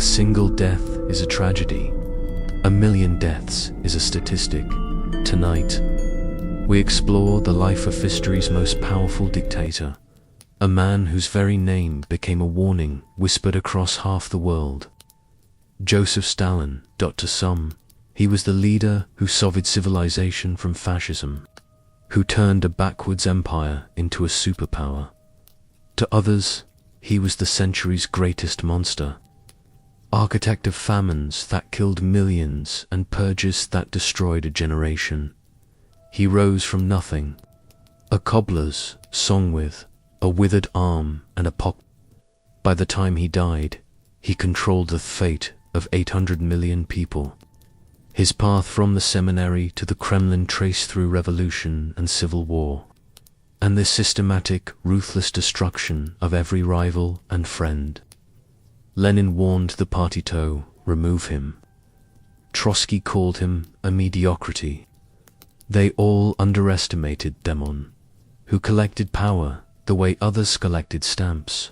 single death is a tragedy. A million deaths is a statistic. Tonight, we explore the life of history's most powerful dictator, a man whose very name became a warning whispered across half the world. Joseph Stalin. To some, he was the leader who saved civilization from fascism, who turned a backwards empire into a superpower. To others, he was the century's greatest monster, architect of famines that killed millions and purges that destroyed a generation. He rose from nothing, a cobbler's song with a withered arm and a pock. By the time he died, he controlled the fate of 800 million people. His path from the seminary to the Kremlin traced through revolution and civil war, and the systematic, ruthless destruction of every rival and friend. Lenin warned the party to remove him. Trotsky called him a mediocrity. They all underestimated Demon, who collected power the way others collected stamps,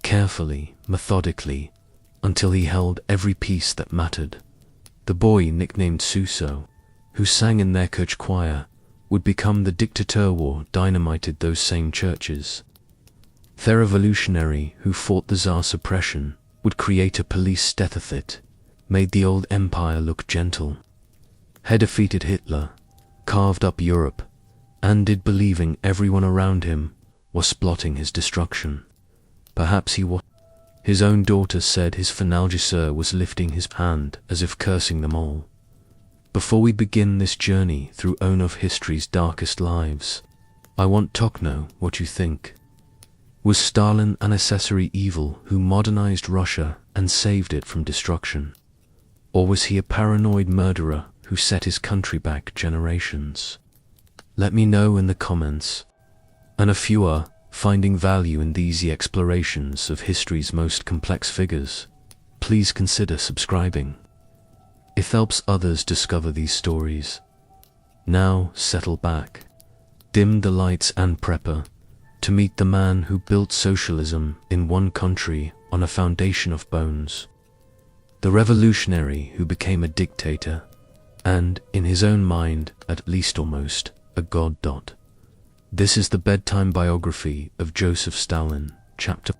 carefully, methodically, until he held every piece that mattered. The boy nicknamed Suso, who sang in their church choir, would become the dictator who dynamited those same churches. The revolutionary who fought the Tsar's oppression would create a police deficit, made the old empire look gentle. Had defeated Hitler, carved up Europe, and did believing everyone around him was plotting his destruction. Perhaps he was. His own daughter said his finalgisser was lifting his hand as if cursing them all. Before we begin this journey through one of history's darkest lives, I want to know what you think. Was Stalin an accessory evil who modernized Russia and saved it from destruction? Or was he a paranoid murderer who set his country back generations? Let me know in the comments. And if you are finding value in these explorations of history's most complex figures, please consider subscribing. It helps others discover these stories. Now settle back, dim the lights and prepare to meet the man who built socialism in one country on a foundation of bones. The revolutionary who became a dictator, and, in his own mind, at least almost, a god. This is the bedtime biography of Joseph Stalin, Chapter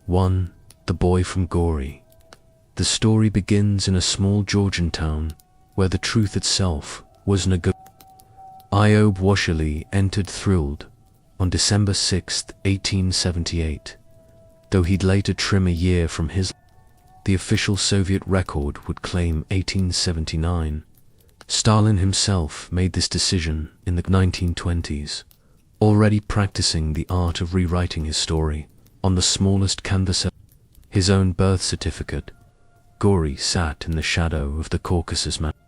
1, The Boy from Gori. The story begins in a small Georgian town where the truth itself was Iob Washali entered thrilled on December 6, 1878, though he'd later trim a year from his. The official Soviet record would claim 1879. Stalin himself made this decision in the 1920s. Already practicing the art of rewriting his story on the smallest canvas, his own birth certificate. Gori sat in the shadow of the Caucasus Mountains,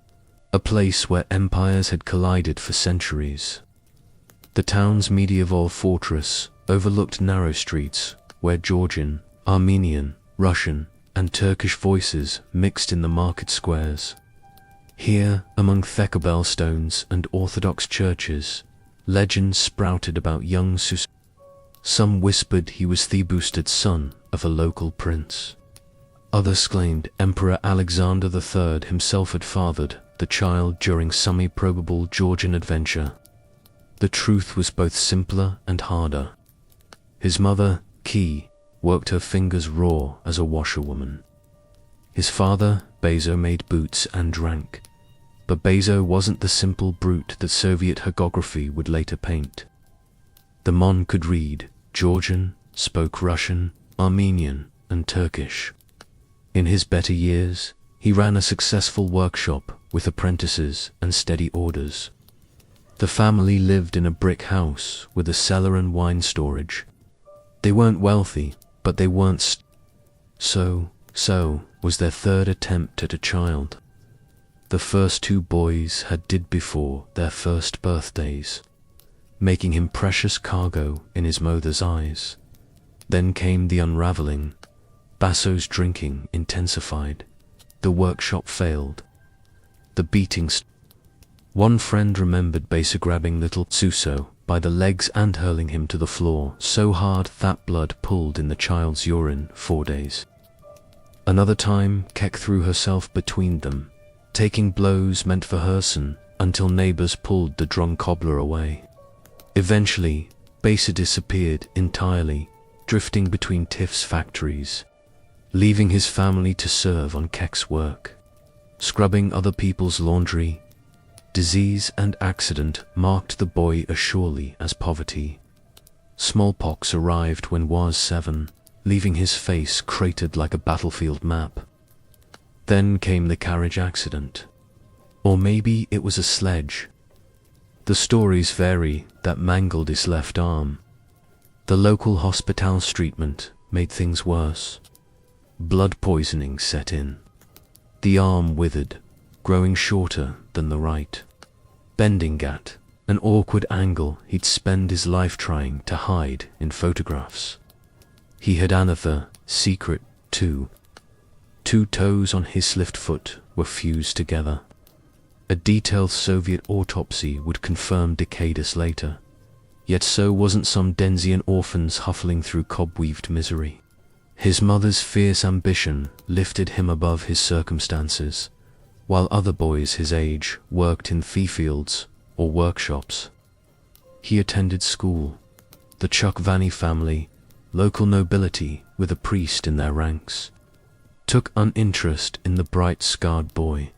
a place where empires had collided for centuries. The town's medieval fortress overlooked narrow streets where Georgian, Armenian, Russian, and Turkish voices mixed in the market squares. Here, among Thekabel stones and Orthodox churches, legends sprouted about young Suso. Some whispered he was the boosted son of a local prince. Others claimed Emperor Alexander III himself had fathered the child during some improbable Georgian adventure. The truth was both simpler and harder. His mother, Ki, worked her fingers raw as a washerwoman. His father, Bezo, made boots and drank. But Bezo wasn't the simple brute that Soviet hagiography would later paint. The Mon could read Georgian, spoke Russian, Armenian, and Turkish. In his better years, he ran a successful workshop with apprentices and steady orders. The family lived in a brick house with a cellar and wine storage. They weren't wealthy, but they weren't so was their third attempt at a child. The first two boys had died before their first birthdays, making him precious cargo in his mother's eyes. Then came the unraveling. Basso's drinking intensified. The workshop failed. The beatings. One friend remembered Basso grabbing little Suso by the legs and hurling him to the floor so hard that blood pooled in the child's urine 4 days. Another time, Keck threw herself between them, taking blows meant for Herson until neighbors pulled the drunk cobbler away. Eventually, Besa disappeared entirely, drifting between Tiff's factories, leaving his family to serve on Keck's work. Scrubbing other people's laundry, disease and accident marked the boy as surely as poverty. Smallpox arrived when was 7, leaving his face cratered like a battlefield map. Then came the carriage accident. Or maybe it was a sledge. The stories vary that mangled his left arm. The local hospital's treatment made things worse. Blood poisoning set in. The arm withered, growing shorter than the right, bending at an awkward angle he'd spend his life trying to hide in photographs. He had another secret too. 2 toes on his left foot were fused together. A detailed Soviet autopsy would confirm decades later. Yet so wasn't some Denzian orphans huffling through cobweaved misery. His mother's fierce ambition lifted him above his circumstances, while other boys his age worked in fields or workshops. He attended school. The Chukvani family, local nobility with a priest in their ranks, took an interest in the bright scarred boy.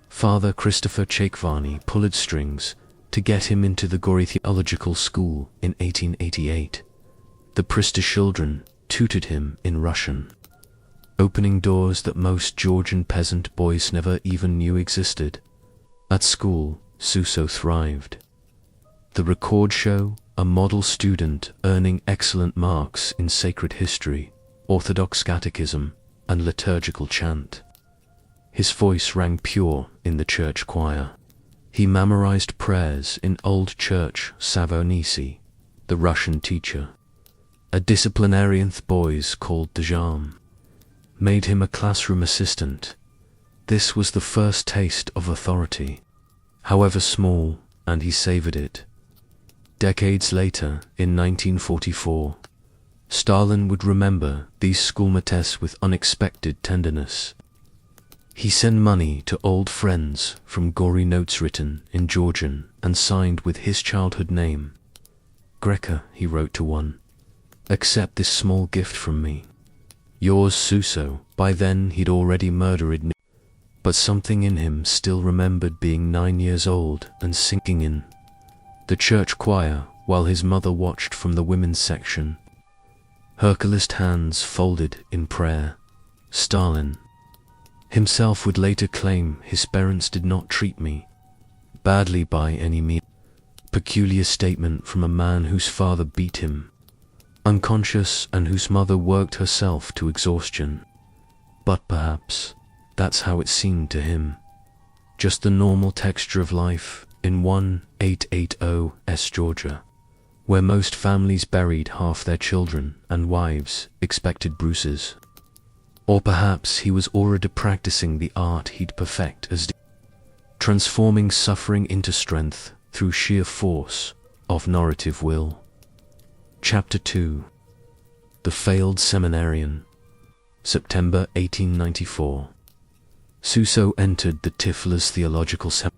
Father Christopher Chekvani pulled strings to get him into the Gori Theological School in 1888. The priest's children tutored him in Russian, opening doors that most Georgian peasant boys never even knew existed. At school, Suso thrived. The record show, a model student earning excellent marks in sacred history, Orthodox catechism, and liturgical chant. His voice rang pure in the church choir. He memorized prayers in Old Church Savonisi, the Russian teacher. A disciplinarian boys called Dejam made him a classroom assistant. This was the first taste of authority, however small, and he savored it. Decades later, in 1944, Stalin would remember these schoolmates with unexpected tenderness. He sent money to old friends from Gori, notes written in Georgian and signed with his childhood name. Greka, he wrote to one, accept this small gift from me. Yours, Suso. By then he'd already murdered, but something in him still remembered being 9 years old and sinking in the church choir while his mother watched from the women's section. Hercules' hands folded in prayer. Stalin himself would later claim his parents did not treat me badly by any means. Peculiar statement from a man whose father beat him, unconscious, and whose mother worked herself to exhaustion. But perhaps that's how it seemed to him. Just the normal texture of life in 1880s Georgia, where most families buried half their children and wives expected bruises. Or perhaps he was already practicing the art he'd perfect as transforming suffering into strength through sheer force of narrative will. Chapter 2. The Failed Seminarian. September 1894. Suso entered the Tiflis Theological Seminary,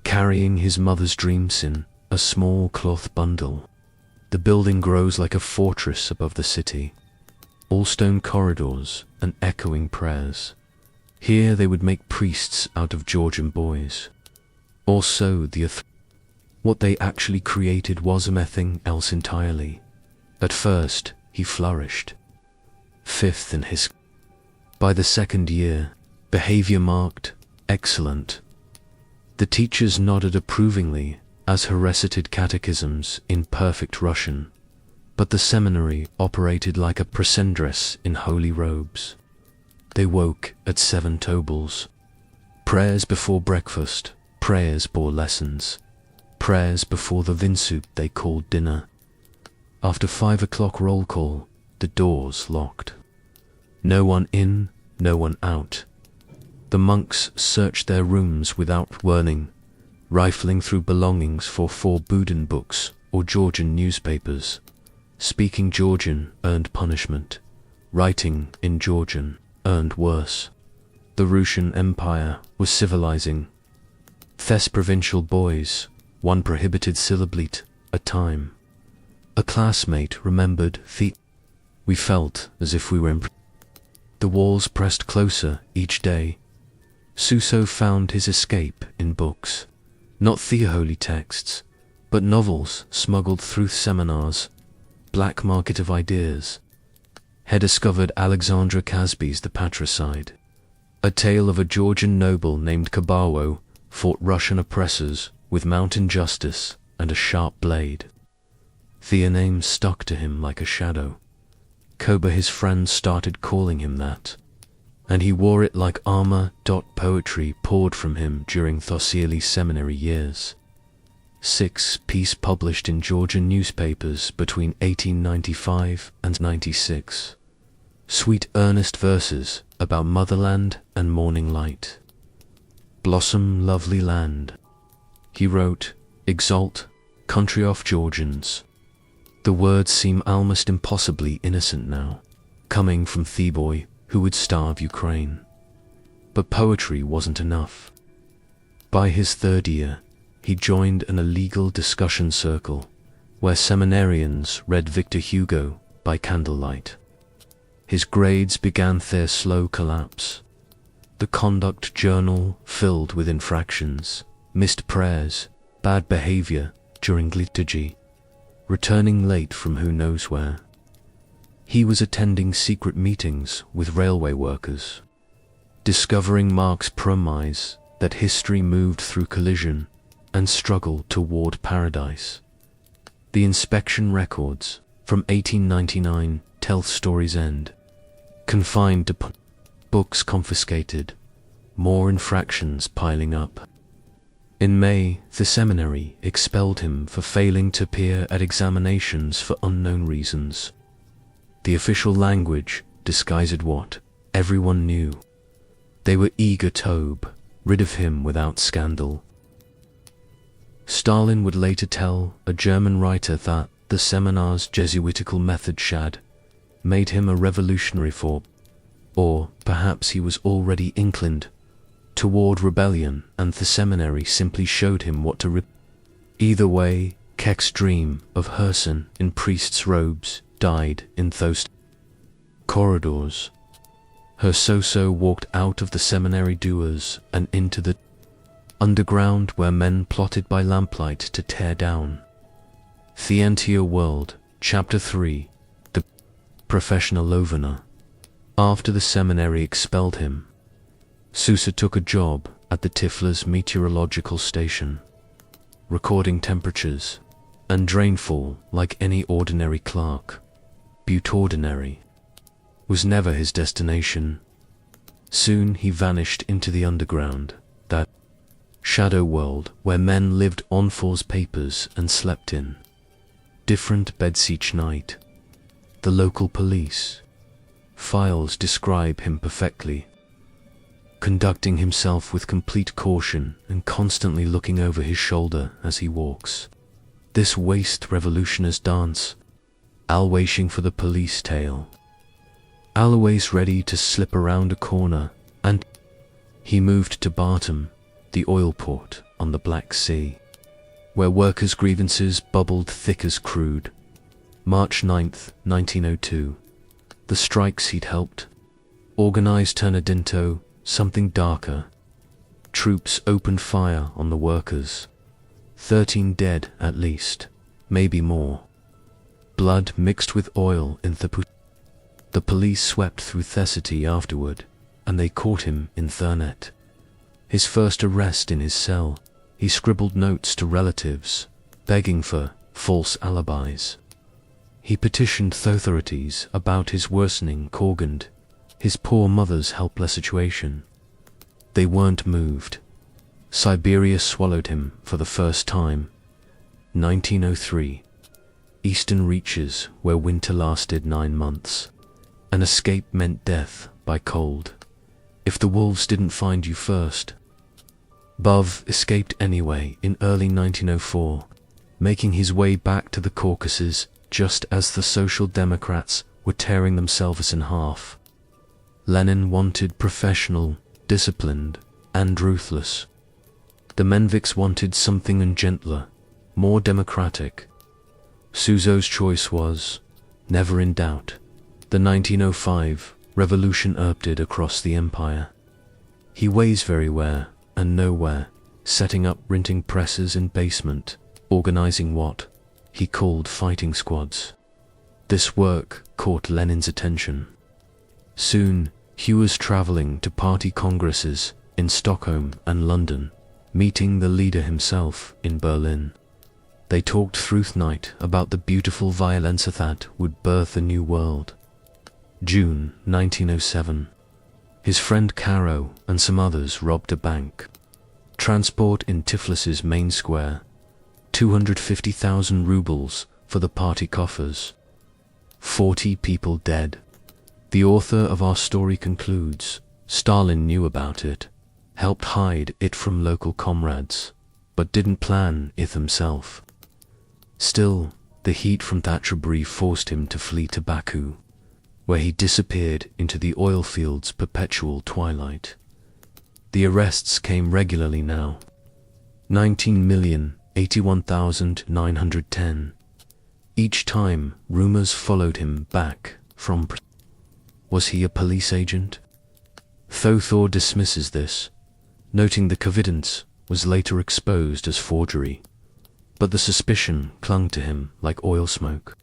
carrying his mother's dreams in a small cloth bundle. The building grows like a fortress above the city, all stone corridors and echoing prayers. Here they would make priests out of Georgian boys. Also what they actually created was something else entirely. At first, he flourished. Fifth in his. By the second year, behavior marked excellent. The teachers nodded approvingly as he recited catechisms in perfect Russian, but the seminary operated like a precentress in holy robes. They woke at 7 tobles. Prayers before breakfast, prayers before lessons, prayers before the vinsoup they called dinner. After 5 o'clock roll call, the doors locked. No one in, no one out. The monks searched their rooms without warning, rifling through belongings for forbidden books or Georgian newspapers. Speaking Georgian earned punishment. Writing in Georgian earned worse. The Russian Empire was civilizing. Thes provincial boys, one prohibited syllable at a time. A classmate remembered we felt as if we were in. The walls pressed closer each day. Suso found his escape in books, not holy texts, but novels smuggled through seminars, black market of ideas. Had discovered Alexandra Casby's The Patricide, a tale of a Georgian noble named Kabawo fought Russian oppressors with mountain justice and a sharp blade. The name stuck to him like a shadow. Koba, his friends, started calling him that, and he wore it like armor. Poetry poured from him during Thosieli's seminary years. 6 piece published in Georgian newspapers between 1895 and 96. Sweet earnest verses about motherland and morning light. Blossom, lovely land. He wrote, exalt, country of Georgians. The words seem almost impossibly innocent now, coming from the boy who would starve Ukraine. But poetry wasn't enough. By his 3rd year, he joined an illegal discussion circle where seminarians read Victor Hugo by candlelight. His grades began their slow collapse. The conduct journal filled with infractions, missed prayers, bad behavior during liturgy, returning late from who knows where. He was attending secret meetings with railway workers, discovering Marx's premise that history moved through collision and struggle toward paradise. The inspection records from 1899 tell story's end. Confined to books confiscated, more infractions piling up. In May, the seminary expelled him for failing to appear at examinations for unknown reasons. The official language disguised what everyone knew. They were eager to rid of him without scandal. Stalin would later tell a German writer that the seminar's Jesuitical method had made him a revolutionary or perhaps he was already inclined toward rebellion and the seminary simply showed him what to Either way, Keck's dream of Herson in priest's robes died in those corridors. Her so walked out of the seminary doors and into the underground where men plotted by lamplight to tear down. The Entire World, Chapter 3, The Professional Lovena. After the seminary expelled him, Sousa took a job at the Tiflis meteorological station, recording temperatures and rainfall like any ordinary clerk. But ordinary was never his destination. Soon he vanished into the underground, that shadow world where men lived on false papers and slept in different beds each night. The local police files describe him perfectly, conducting himself with complete caution and constantly looking over his shoulder as he walks. This waste revolutioner's dance, alwaiting for the police tail, always ready to slip around a corner, and he moved to Bartum, the oil port on the Black Sea, where workers' grievances bubbled thick as crude. March 9th, 1902. The strikes he'd helped organize turned into something darker. Troops opened fire on the workers. 13 dead at least, maybe more. Blood mixed with oil in the police swept through the city afterward, and they caught him in Thurnet. His first arrest in his cell, he scribbled notes to relatives, begging for false alibis. He petitioned the authorities about his worsening cogent, his poor mother's helpless situation. They weren't moved. Siberia swallowed him for the first time. 1903. Eastern reaches where winter lasted 9 months. An escape meant death by cold. If the wolves didn't find you first. Bov escaped anyway in early 1904, making his way back to the Caucasus just as the Social Democrats were tearing themselves in half. Lenin wanted professional, disciplined, and ruthless. The Menviks wanted something gentler, more democratic. Suzo's choice was, never in doubt. The 1905 revolution erupted across the empire. He was everywhere and nowhere, setting up printing presses in basement, organizing what he called fighting squads. This work caught Lenin's attention. Soon, he was traveling to party congresses in Stockholm and London, meeting the leader himself in Berlin. They talked through the night about the beautiful violence that would birth a new world. June 1907. His friend Caro and some others robbed a bank. Transport in Tiflis's main square. 250,000 rubles for the party coffers. 40 people dead. The author of our story concludes, Stalin knew about it, helped hide it from local comrades, but didn't plan it himself. Still, the heat from that robbery forced him to flee to Baku, where he disappeared into the oil fields' perpetual twilight. The arrests came regularly now. 19,081,910. Each time, rumors followed him back from prison. Was he a police agent? Thor dismisses this, noting the evidence was later exposed as forgery, but the suspicion clung to him like oil smoke.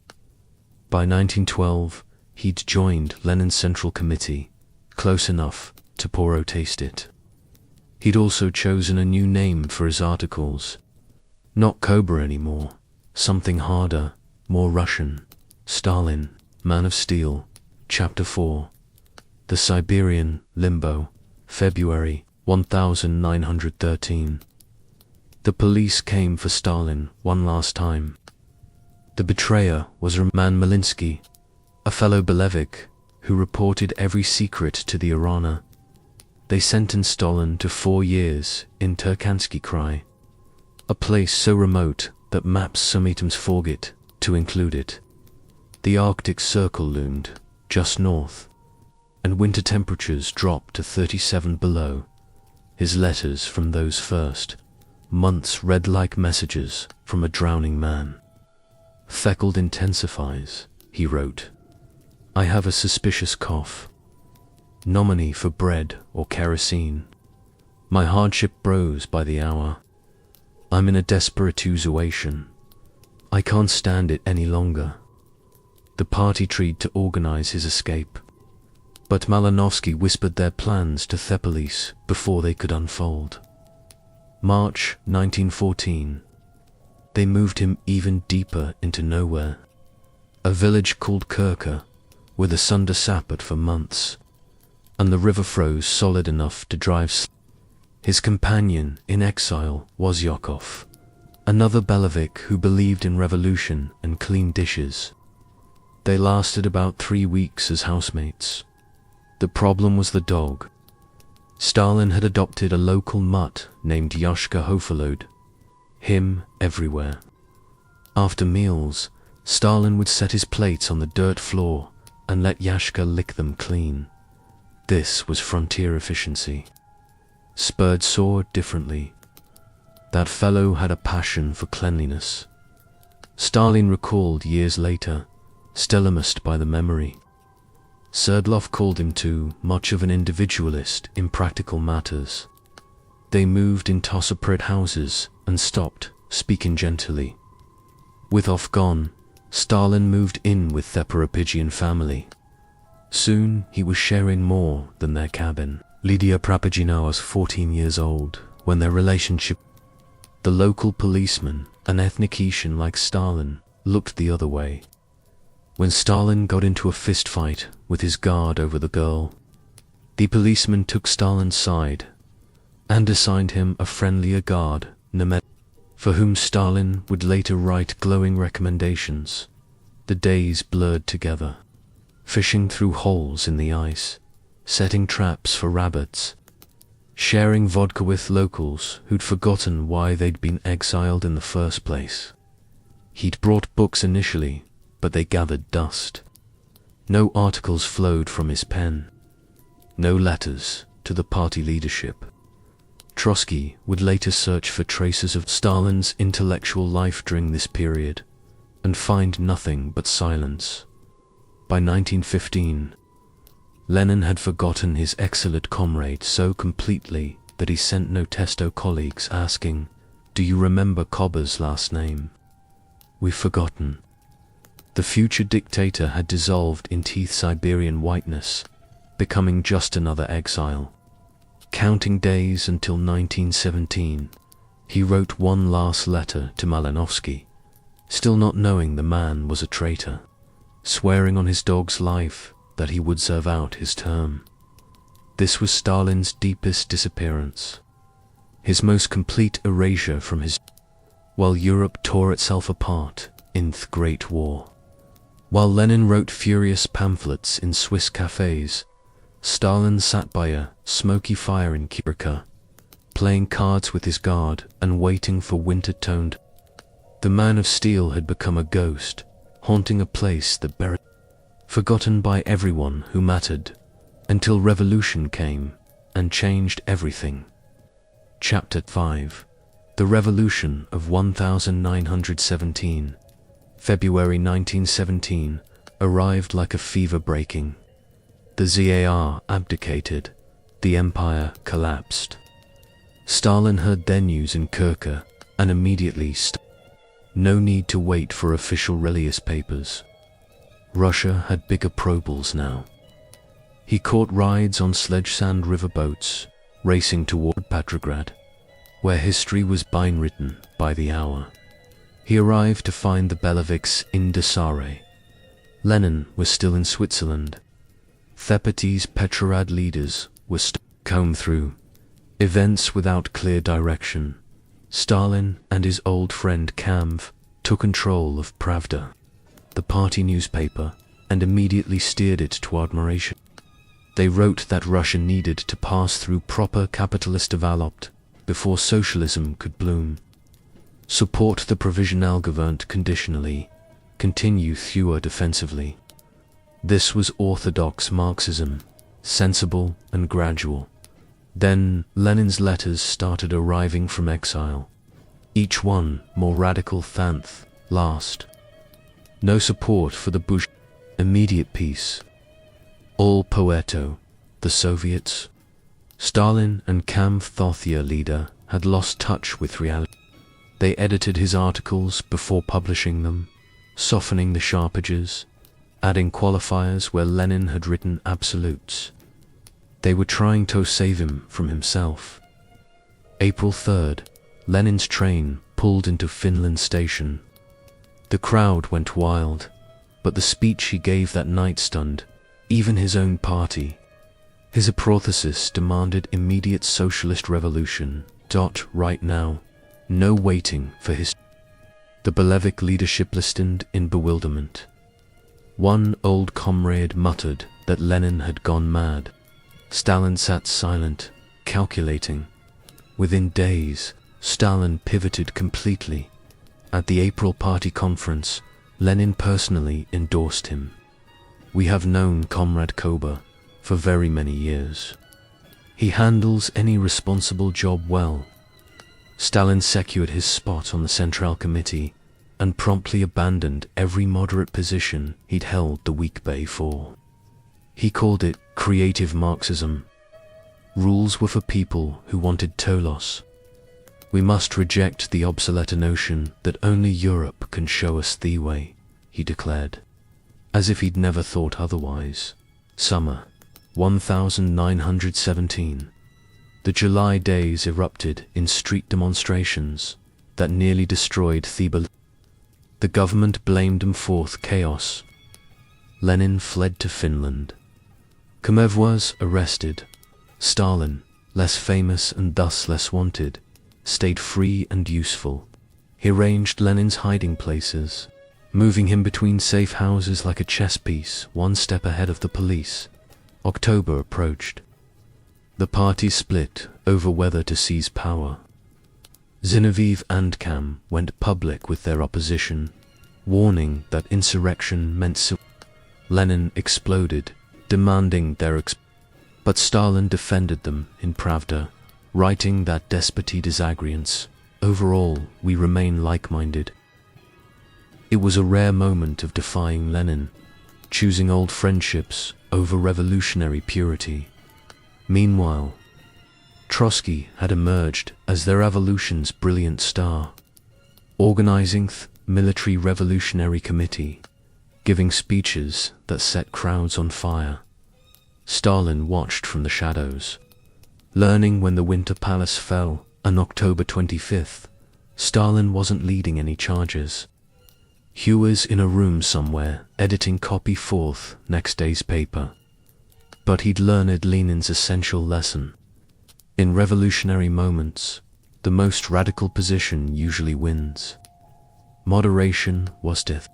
By 1912, he'd joined Lenin's Central Committee, close enough to taste it. He'd also chosen a new name for his articles. Not Cobra anymore, something harder, more Russian. Stalin, Man of Steel, Chapter 4. The Siberian Limbo, February 1913. The police came for Stalin one last time. The betrayer was Roman Malinsky, a fellow Bolshevik who reported every secret to the Irana. They sentenced Stalin to 4 years in Turkansky Krai, a place so remote that maps sometimes forget to include it. The Arctic Circle loomed just north, and winter temperatures dropped to 37 below. His letters from those first months read like messages from a drowning man. Feckled intensifies, he wrote. I have a suspicious cough. Nominee for bread or kerosene. My hardship grows by the hour. I'm in a desperate situation. I can't stand it any longer. The party tried to organize his escape, but Malinovsky whispered their plans to the police before they could unfold. March 1914. They moved him even deeper into nowhere. A village called Kirka, where the sun disappeared for months, and the river froze solid enough to drive. His companion in exile was Yakov, another Bolshevik who believed in revolution and clean dishes. They lasted about 3 weeks as housemates. The problem was the dog. Stalin had adopted a local mutt named Yashka who followed him everywhere. After meals, Stalin would set his plates on the dirt floor and let Yashka lick them clean. This was frontier efficiency. Spurred saw differently. That fellow had a passion for cleanliness. Stalin recalled years later, still amazed by the memory. Sverdlov called him too much of an individualist in practical matters. They moved into separate houses and stopped speaking gently. With off gone, Stalin moved in with the Prapygian family. Soon he was sharing more than their cabin. Lydia Prapyagina was 14 years old when their relationship. The local policeman, an ethnician like Stalin, looked the other way. When Stalin got into a fist fight with his guard over the girl, the policeman took Stalin's side and assigned him a friendlier guard, Nemed, for whom Stalin would later write glowing recommendations. The days blurred together, fishing through holes in the ice, setting traps for rabbits, sharing vodka with locals who'd forgotten why they'd been exiled in the first place. He'd brought books initially, but they gathered dust. No articles flowed from his pen. no letters to the party leadership. Trotsky would later search for traces of Stalin's intellectual life during this period and find nothing but silence. By 1915, Lenin had forgotten his excellent comrade so completely that he sent notes to colleagues asking, "Do you remember Koba's last name?" "We've forgotten." The future dictator had dissolved into Siberian whiteness, becoming just another exile. Counting days until 1917, he wrote one last letter to Malinovsky, still not knowing the man was a traitor, swearing on his dog's life that he would serve out his term. This was Stalin's deepest disappearance, his most complete erasure from his, while Europe tore itself apart in the Great War. While Lenin wrote furious pamphlets in Swiss cafes, Stalin sat by a smoky fire in Kirka, playing cards with his guard and waiting for winter-toned. The man of steel had become a ghost, haunting a place that buried, forgotten by everyone who mattered, until revolution came and changed everything. Chapter 5. The Revolution of 1917. February 1917 arrived like a fever breaking. The Tsar abdicated, the empire collapsed. Stalin heard their news in Kirka and immediately no need to wait for official release papers. Russia had bigger problems now. He caught rides on sledge-sand riverboats, racing toward Petrograd, where history was being written by the hour. He arrived to find the Bolsheviks in Dasare. Lenin was still in Switzerland. Thepati's Petrograd leaders were combed through events without clear direction. Stalin and his old friend Kamv took control of Pravda, the party newspaper, and immediately steered it to admiration. They wrote that Russia needed to pass through proper capitalist development before socialism could bloom. Support the provisional government conditionally, continue fewer defensively. This was orthodox Marxism, sensible and gradual. Then Lenin's letters started arriving from exile, each one more radical than the last. No support for the Bush, immediate peace. All Poeto, the Soviets. Stalin and Kamv, Thothia leader, had lost touch with reality. They edited his articles before publishing them, softening the sharp edges, adding qualifiers where Lenin had written absolutes. They were trying to save him from himself. April 3rd, Lenin's train pulled into Finland station. The crowd went wild, but the speech he gave that night stunned even his own party. His hypothesis demanded immediate socialist revolution. Right now, no waiting for his. The Bolshevik leadership listened in bewilderment. One old comrade muttered that Lenin had gone mad. Stalin sat silent, calculating. Within days, Stalin pivoted completely. At the April party conference, Lenin personally endorsed him. "We have known Comrade Koba for very many years. He handles any responsible job well." Stalin secured his spot on the Central Committee and promptly abandoned every moderate position he'd held the week before. He called it creative Marxism. Rules were for people who wanted Tolos. "We must reject the obsolete notion that only Europe can show us the way," he declared, as if he'd never thought otherwise. Summer 1917. The July days erupted in street demonstrations that nearly destroyed Thebes. The government blamed them for chaos. Lenin fled to Finland. Kamv was arrested. Stalin, less famous and thus less wanted, stayed free and useful. He arranged Lenin's hiding places, moving him between safe houses like a chess piece, one step ahead of the police. October approached. The party split over whether to seize power. Zinoviev and Kam went public with their opposition, warning that insurrection meant Lenin exploded, demanding their But Stalin defended them in Pravda, writing that despoti disagreants, overall we remain like-minded. It was a rare moment of defying Lenin, choosing old friendships over revolutionary purity. Meanwhile, Trotsky had emerged as their evolution's brilliant star, organizing the Military Revolutionary Committee, giving speeches that set crowds on fire. Stalin watched from the shadows, learning when the Winter Palace fell on October 25th. Stalin wasn't leading any charges. He was in a room somewhere, editing copy for next day's paper. But he'd learned Lenin's essential lesson. In revolutionary moments, the most radical position usually wins. Moderation was death.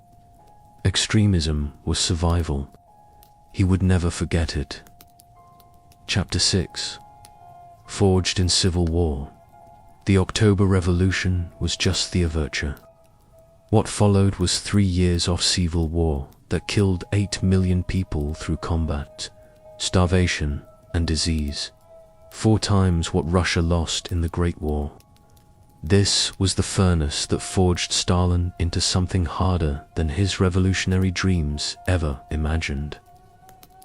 Extremism was survival. He would never forget it. Chapter 6. Forged in Civil War. The October Revolution was just the overture. What followed was 3 years of civil war that killed 8 million people through combat, starvation, and disease, 4 times what Russia lost in the Great War. This was the furnace that forged Stalin into something harder than his revolutionary dreams ever imagined.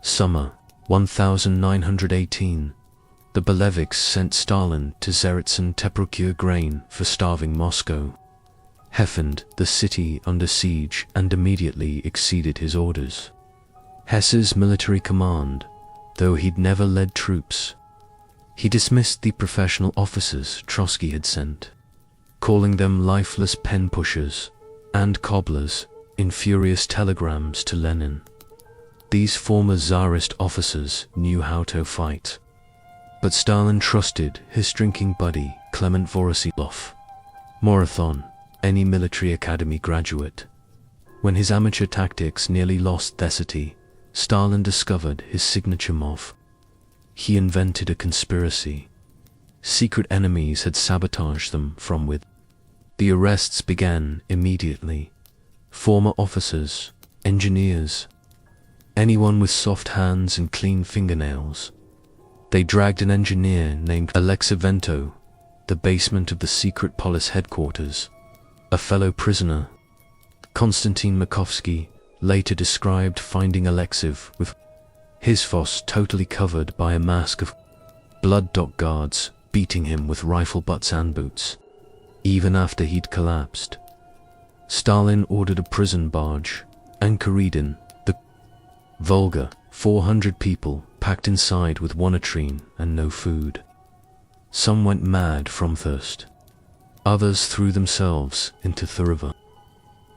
Summer 1918. The Bolsheviks sent Stalin to Tsaritsyn to procure grain for starving Moscow. He found the city under siege and immediately exceeded his orders. Hess's military command, though he'd never led troops, he dismissed the professional officers Trotsky had sent, calling them lifeless pen pushers and cobblers in furious telegrams to Lenin. These former Tsarist officers knew how to fight, but Stalin trusted his drinking buddy Clement Voroshilov, Marathon, any military academy graduate. When his amateur tactics nearly lost Thessaly, Stalin discovered his signature move. He invented a conspiracy. Secret enemies had sabotaged them from within. The arrests began immediately. Former officers, engineers, anyone with soft hands and clean fingernails. They dragged an engineer named Alexei Vento, the basement of the secret police headquarters. A fellow prisoner, Konstantin Makovsky, later described finding Alexei with his face totally covered by a mask of blood. Guards beating him with rifle butts and boots, even after he'd collapsed. Stalin ordered a prison barge, anchored in the Volga, 400 people packed inside with one latrine and no food. Some went mad from thirst. Others threw themselves into the river.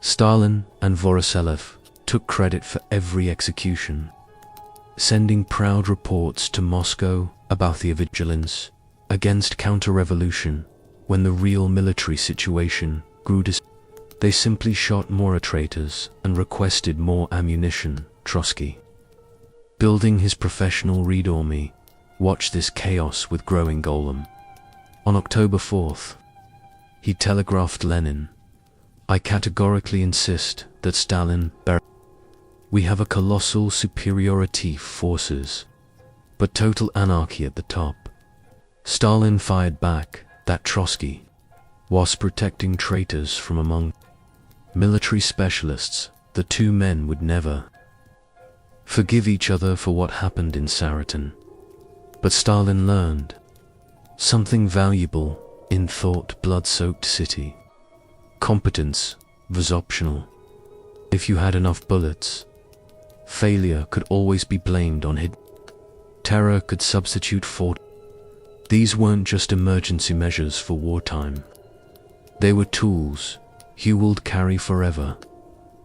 Stalin and Voroshilov took credit for every execution, sending proud reports to Moscow about the vigilance against counter-revolution. When the real military situation grew they simply shot more traitors and requested more ammunition. Trotsky, building his professional Red Army, watched this chaos with growing golem. On October 4th, he telegraphed Lenin, "I categorically insist that Stalin we have a colossal superiority forces, but total anarchy at the top." Stalin fired back that Trotsky was protecting traitors from among military specialists. The two men would never forgive each other for what happened in Tsaritsyn. But Stalin learned something valuable in thought blood-soaked city. Competence was optional. If you had enough bullets, failure could always be blamed on him. Terror could substitute for. These weren't just emergency measures for wartime. They were tools you would carry forever.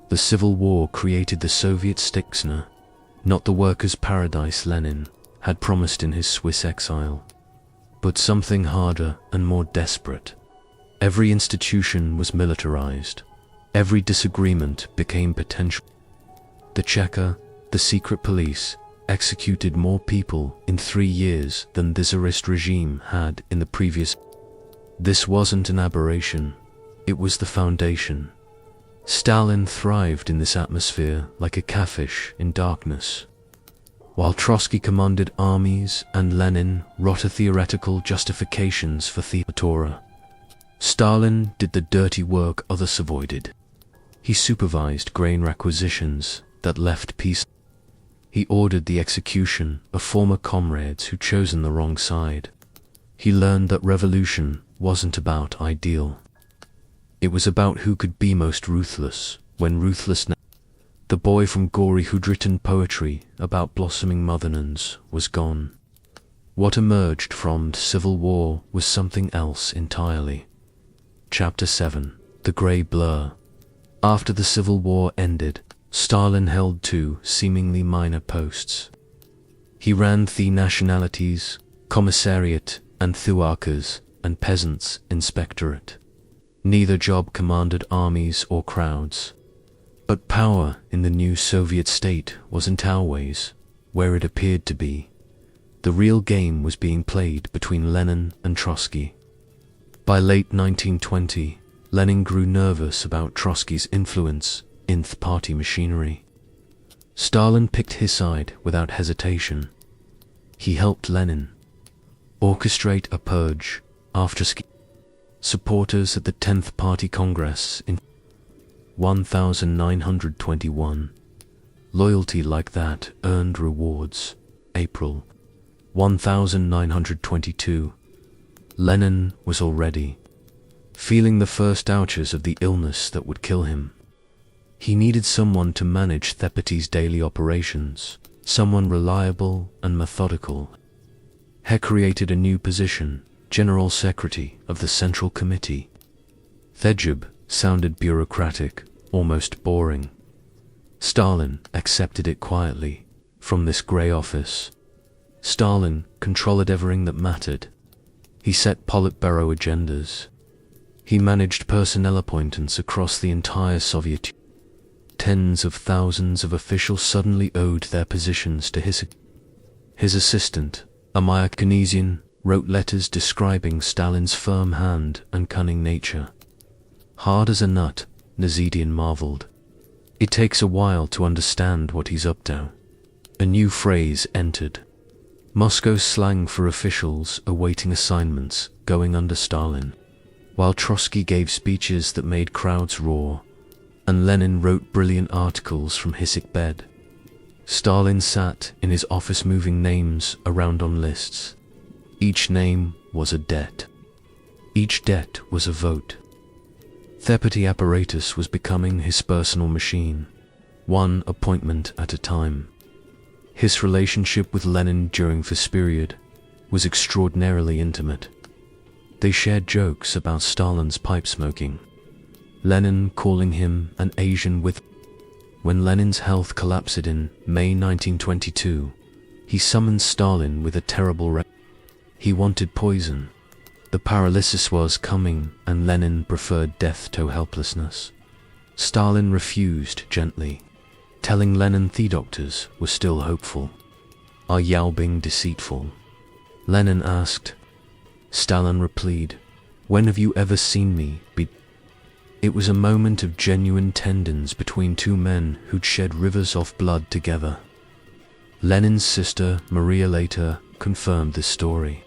The Civil War created the Soviet Stiksna, not the workers' paradise Lenin had promised in his Swiss exile, but something harder and more desperate. Every institution was militarized. Every disagreement became potential. The Cheka, the secret police, executed more people in 3 years than the Tsarist regime had in the previous. This wasn't an aberration, it was the foundation. Stalin thrived in this atmosphere like a catfish in darkness. while Trotsky commanded armies and Lenin wrote theoretical justifications for the Torah. Stalin did the dirty work others avoided. He supervised grain requisitions that left peace. He ordered the execution of former comrades who'd chosen the wrong side. He learned that revolution wasn't about ideal. It was about who could be most ruthless when ruthlessness. The boy from Gori who'd written poetry about blossoming motherlands was gone. What emerged from the civil war was something else entirely. Chapter 7. The Grey Blur. After the civil war ended, Stalin held two seemingly minor posts. He ran the nationalities, commissariat, and Thuarkas and peasants' inspectorate. Neither job commanded armies or crowds. But power in the new Soviet state wasn't always where it appeared to be. The real game was being played between Lenin and Trotsky. By late 1920, Lenin grew nervous about Trotsky's influence in the party machinery. Stalin picked his side without hesitation. He helped Lenin orchestrate a purge after supporters at the 10th Party Congress in 1921. Loyalty like that earned rewards. April 1922. Lenin was already feeling the first ouches of the illness that would kill him. He needed someone to manage the party's daily operations, someone reliable and methodical. He created a new position, General Secretary of the Central Committee. The job sounded bureaucratic, almost boring. Stalin accepted it quietly from this grey office. Stalin controlled everything that mattered. He set Politburo agendas. He managed personnel appointments across the entire Soviet Union. Tens of thousands of officials suddenly owed their positions to his assistant, a Keynesian, wrote letters describing Stalin's firm hand and cunning nature. Hard as a nut, Nazidian marveled. It takes a while to understand what he's up to. A new phrase entered. Moscow's slang for officials awaiting assignments going under Stalin, while Trotsky gave speeches that made crowds roar, and Lenin wrote brilliant articles from his sick bed. Stalin sat in his office moving names around on lists. Each name was a debt. Each debt was a vote. The party apparatus was becoming his personal machine, one appointment at a time. His relationship with Lenin during this period was extraordinarily intimate. They shared jokes about Stalin's pipe smoking, Lenin calling him an Asian with. When Lenin's health collapsed in May 1922, he summoned Stalin with a terrible He wanted poison. The paralysis was coming, and Lenin preferred death to helplessness. Stalin refused gently, telling Lenin the doctors were still hopeful. Are you being deceitful? Lenin asked. Stalin replied, when have you ever seen me be? It was a moment of genuine tendons between two men who'd shed rivers of blood together. Lenin's sister, Maria, later confirmed this story.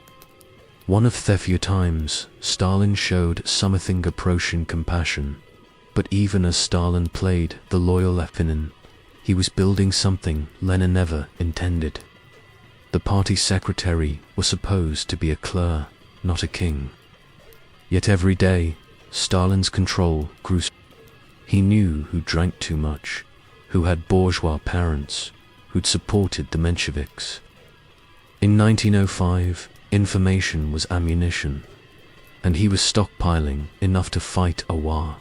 One of the few times Stalin showed something approaching compassion, but even as Stalin played the loyal Lenin, he was building something Lenin never intended. The party secretary was supposed to be a clerk, not a king. Yet every day, Stalin's control grew. He knew who drank too much, who had bourgeois parents, who'd supported the Bolsheviks. In 1905, information was ammunition, and he was stockpiling enough to fight a war.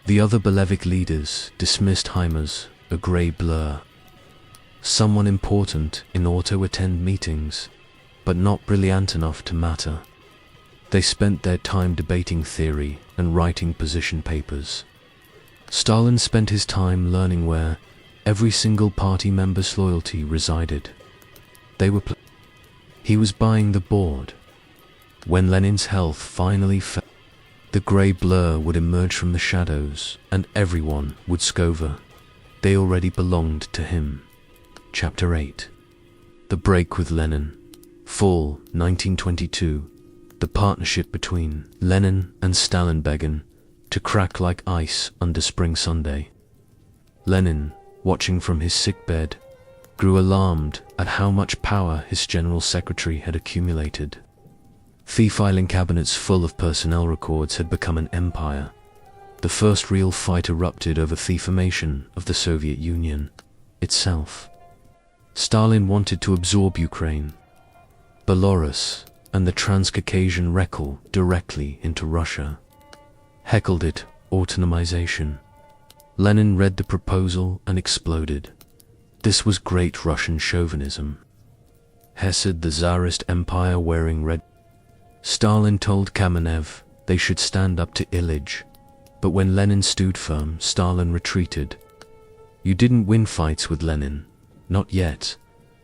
The other Bolshevik leaders dismissed him as a grey blur, someone important in order to attend meetings, but not brilliant enough to matter. They spent their time debating theory and writing position papers. Stalin spent his time learning where every single party member's loyalty resided. He was buying the board. When Lenin's health finally fell, the grey blur would emerge from the shadows, and everyone would discover they already belonged to him. Chapter 8. The break with Lenin. Fall 1922. The partnership between Lenin and Stalin began to crack like ice under Spring Sunday. Lenin, watching from his sickbed, grew alarmed at how much power his general secretary had accumulated. The filing cabinets full of personnel records had become an empire. The first real fight erupted over the formation of the Soviet Union itself. Stalin wanted to absorb Ukraine, Belarus, and the Transcaucasian Reich directly into Russia. Heckled it autonomization. Lenin read the proposal and exploded. This was great Russian chauvinism. Hesed the Tsarist Empire wearing red. Stalin told Kamenev they should stand up to Ilyich, but when Lenin stood firm, Stalin retreated. You didn't win fights with Lenin. Not yet.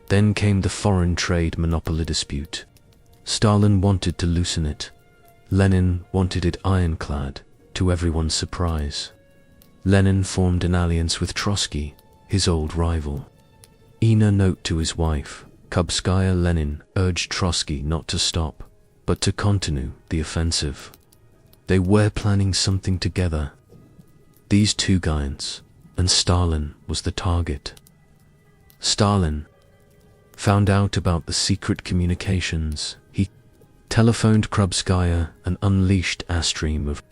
Then came the foreign trade monopoly dispute. Stalin wanted to loosen it. Lenin wanted it ironclad, to everyone's surprise. Lenin formed an alliance with Trotsky, his old rival. In a note to his wife, Kubskaya, Lenin urged Trotsky not to stop, but to continue the offensive. They were planning something together. These two giants, and Stalin was the target. Stalin found out about the secret communications. He telephoned Krupskaya and unleashed a stream of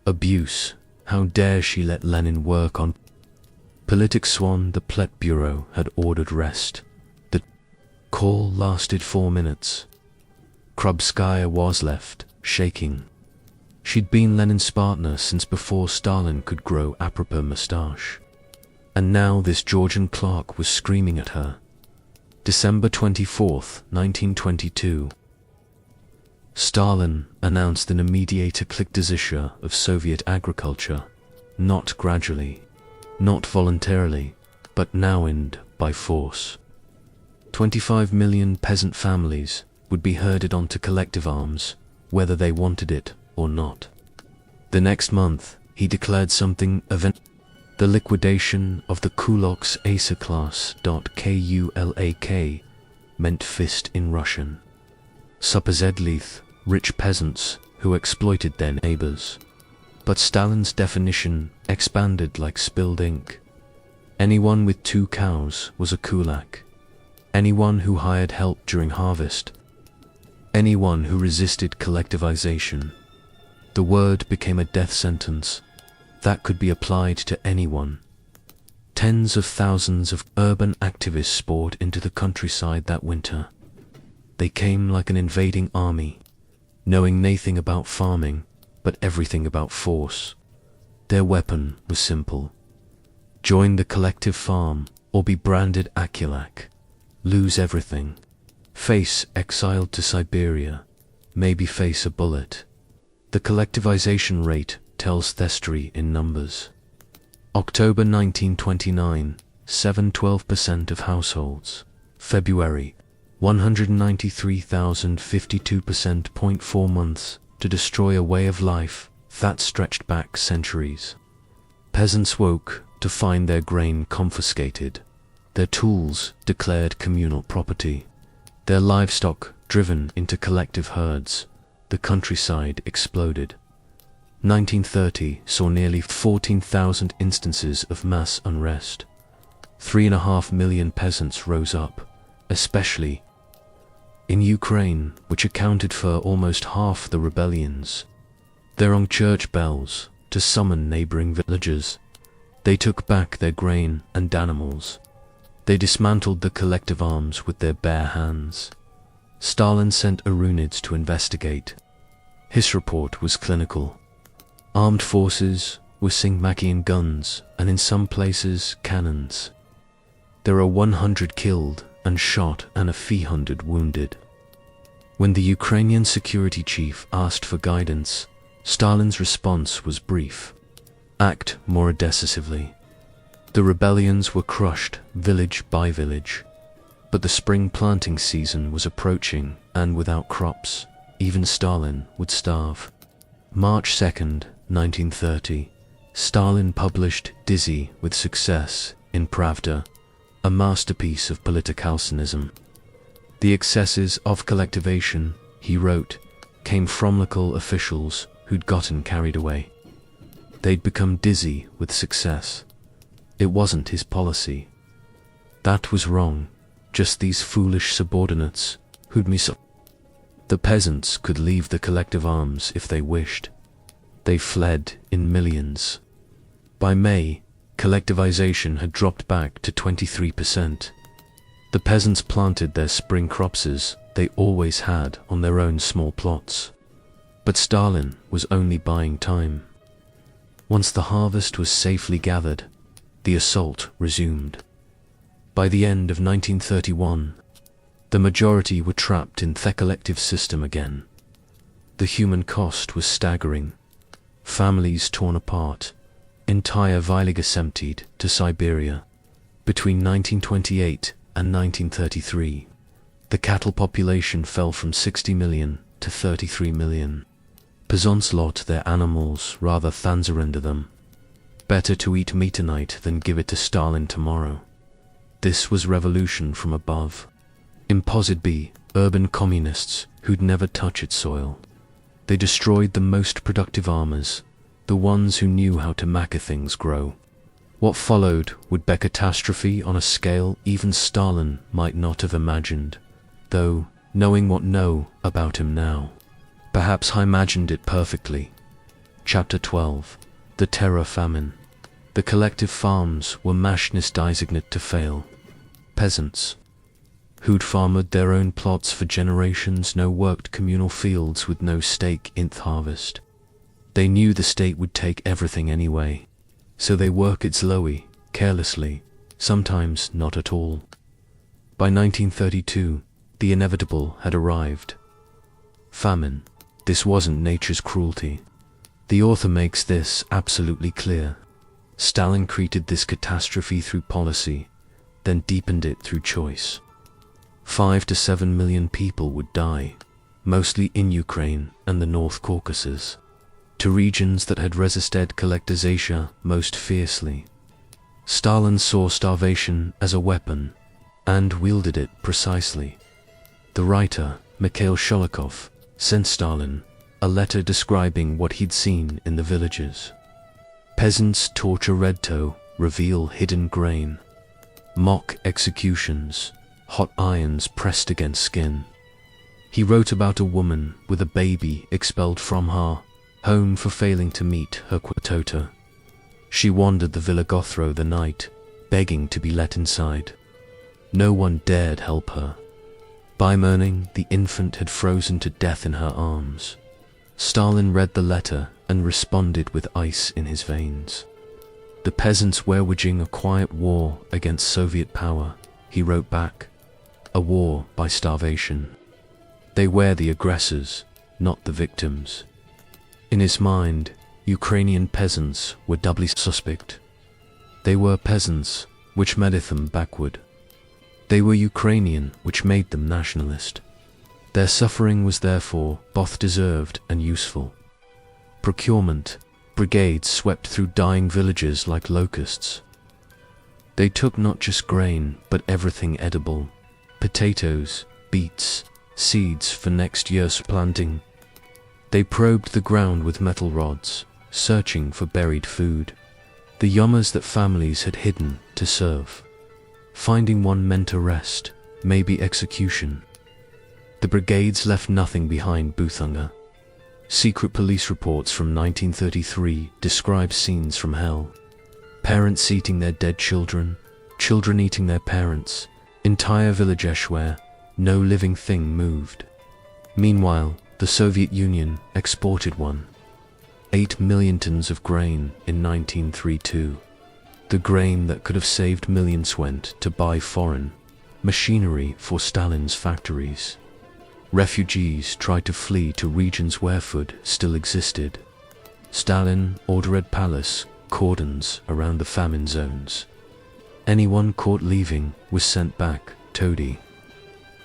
abuse. How dare she let Lenin work on Politswan? The Politburo had ordered rest. The call lasted 4 minutes. Krupskaya was left, shaking. She'd been Lenin's partner since before Stalin could grow a proper moustache. And now this Georgian clerk was screaming at her. December 24th, 1922. Stalin announced an immediate Dictatorship of Soviet agriculture, not gradually, not voluntarily, but now and by force. 25 million peasant families would be herded onto collective arms, whether they wanted it or not. The next month, he declared something of the liquidation of the kulaks Asa class. Kulak meant fist in Russian. Supposedly rich peasants who exploited their neighbors. But Stalin's definition expanded like spilled ink. Anyone with 2 cows was a kulak. Anyone who hired help during harvest. Anyone who resisted collectivization. The word became a death sentence that could be applied to anyone. Tens of thousands of urban activists poured into the countryside that winter. They came like an invading army, knowing nothing about farming, but everything about force. Their weapon was simple. Join the collective farm, or be branded a kulak. Lose everything. Face exiled to Siberia. Maybe face a bullet. The collectivization rate tells history in numbers. October 1929, 12% of households. February, 193,052%. 4 months to destroy a way of life that stretched back centuries. Peasants woke to find their grain confiscated, their tools declared communal property, their livestock driven into collective herds. The countryside exploded. 1930 saw nearly 14,000 instances of mass unrest. 3.5 million peasants rose up, especially in Ukraine, which accounted for almost half the rebellions. They rang church bells to summon neighboring villagers. They took back their grain and animals. They dismantled the collective arms with their bare hands. Stalin sent Arunids to investigate. His report was clinical. Armed forces were Singmakian guns and in some places cannons. There are 100 killed and shot and a few hundred wounded. When the Ukrainian security chief asked for guidance, Stalin's response was brief. Act more decisively. The rebellions were crushed village by village. But the spring planting season was approaching, and without crops, even Stalin would starve. March 2nd, 1930, Stalin published Dizzy with Success in Pravda, a masterpiece of political cynicism. The excesses of collectivization, he wrote, came from local officials who'd gotten carried away. They'd become dizzy with success. It wasn't his policy. That was wrong. Just these foolish subordinates who'd The peasants could leave the collective arms if they wished. They fled in millions. By May, collectivization had dropped back to 23%. The peasants planted their spring crops they always had on their own small plots. But Stalin was only buying time. Once the harvest was safely gathered, the assault resumed. By the end of 1931, the majority were trapped in the collective system again. The human cost was staggering. Families torn apart, entire villages emptied to Siberia. Between 1928 and 1933, the cattle population fell from 60 million to 33 million. Peasants lot their animals rather than surrender them. Better to eat meat tonight than give it to Stalin tomorrow. This was revolution from above. Imposed by urban communists who'd never touch its soil. They destroyed the most productive farmers, the ones who knew how to make things grow. What followed would be catastrophe on a scale even Stalin might not have imagined, though, knowing what know about him now, perhaps I imagined it perfectly. Chapter 12. The Terror Famine. The collective farms were machinist designate to fail. Peasants, who'd farmed their own plots for generations, now worked communal fields with no stake in the harvest. They knew the state would take everything anyway, so they work it slowly, carelessly, sometimes not at all. By 1932, the inevitable had arrived. Famine. This wasn't nature's cruelty. The author makes this absolutely clear. Stalin created this catastrophe through policy, then deepened it through choice. 5 to 7 million people would die, mostly in Ukraine and the North Caucasus, to regions that had resisted collectivization most fiercely. Stalin saw starvation as a weapon, and wielded it precisely. The writer, Mikhail Sholokhov, sent Stalin a letter describing what he'd seen in the villages. Peasants torture red tow, reveal hidden grain. Mock executions, hot irons pressed against skin. He wrote about a woman with a baby expelled from her home for failing to meet her quota. She wandered the villa through the night, begging to be let inside. No one dared help her. By morning, the infant had frozen to death in her arms. Stalin read the letter and responded with ice in his veins. The peasants were waging a quiet war against Soviet power, he wrote back. A war by starvation. They were the aggressors, not the victims. In his mind, Ukrainian peasants were doubly suspect. They were peasants, which made them backward. They were Ukrainian, which made them nationalist. Their suffering was therefore both deserved and useful. Procurement, brigades swept through dying villages like locusts. They took not just grain, but everything edible. Potatoes, beets, seeds for next year's planting. They probed the ground with metal rods, searching for buried food. The yummers that families had hidden to serve. Finding one meant arrest, maybe execution. The brigades left nothing behind but hunger. Secret police reports from 1933 describe scenes from hell. Parents eating their dead children, children eating their parents, entire villages where no living thing moved. Meanwhile, the Soviet Union exported 1.8 million tons of grain in 1932. The grain that could have saved millions went to buy foreign machinery for Stalin's factories. Refugees tried to flee to regions where food still existed. Stalin ordered palace cordons around the famine zones. Anyone caught leaving was sent back, toady.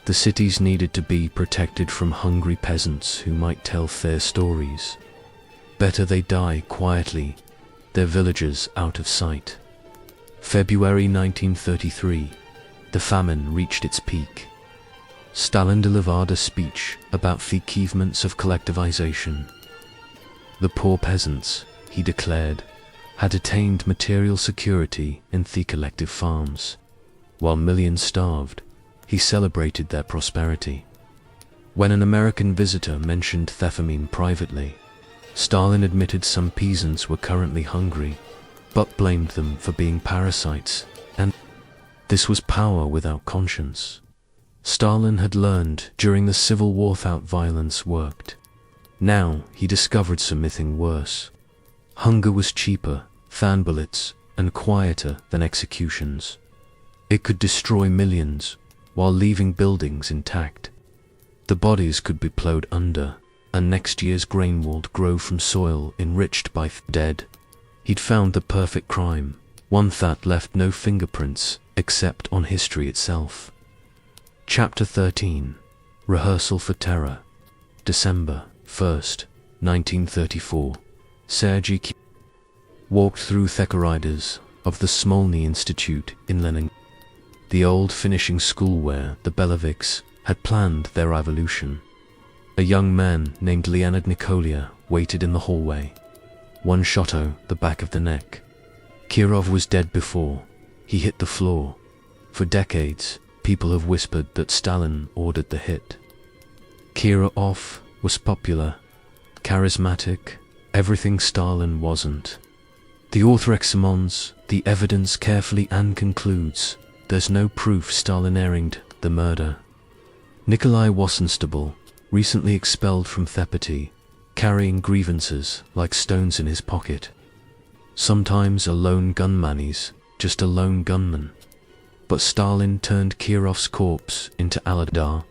The cities needed to be protected from hungry peasants who might tell their stories. Better they die quietly, their villages out of sight. February 1933, the famine reached its peak. Stalin delivered a speech about the achievements of collectivization. The poor peasants, he declared, had attained material security in the collective farms. While millions starved, he celebrated their prosperity. When an American visitor mentioned thefamine privately, Stalin admitted some peasants were currently hungry, but blamed them for being parasites, and this was power without conscience. Stalin had learned during the Civil War that violence worked. Now he discovered something worse. Hunger was cheaper than bullets and quieter than executions. It could destroy millions while leaving buildings intact. The bodies could be plowed under, and next year's grain would grow from soil enriched by the dead. He'd found the perfect crime, one that left no fingerprints except on history itself. Chapter 13. Rehearsal for Terror. December 1st, 1934. Sergei walked through the corridors of the Smolny Institute in Lenin, the old finishing school where the Bolsheviks had planned their revolution. A young man named Leonid Nikolia waited in the hallway. One shot to the back of the neck. Kirov was dead before he hit the floor. For decades, people have whispered that Stalin ordered the hit. Kirov was popular, charismatic, everything Stalin wasn't. The author examines the evidence carefully and concludes there's no proof Stalin arranged the murder. Nikolai Wassenstable, recently expelled from Thepati, carrying grievances like stones in his pocket. Sometimes a lone gunman is just a lone gunman. But Stalin turned Kirov's corpse into Aladar.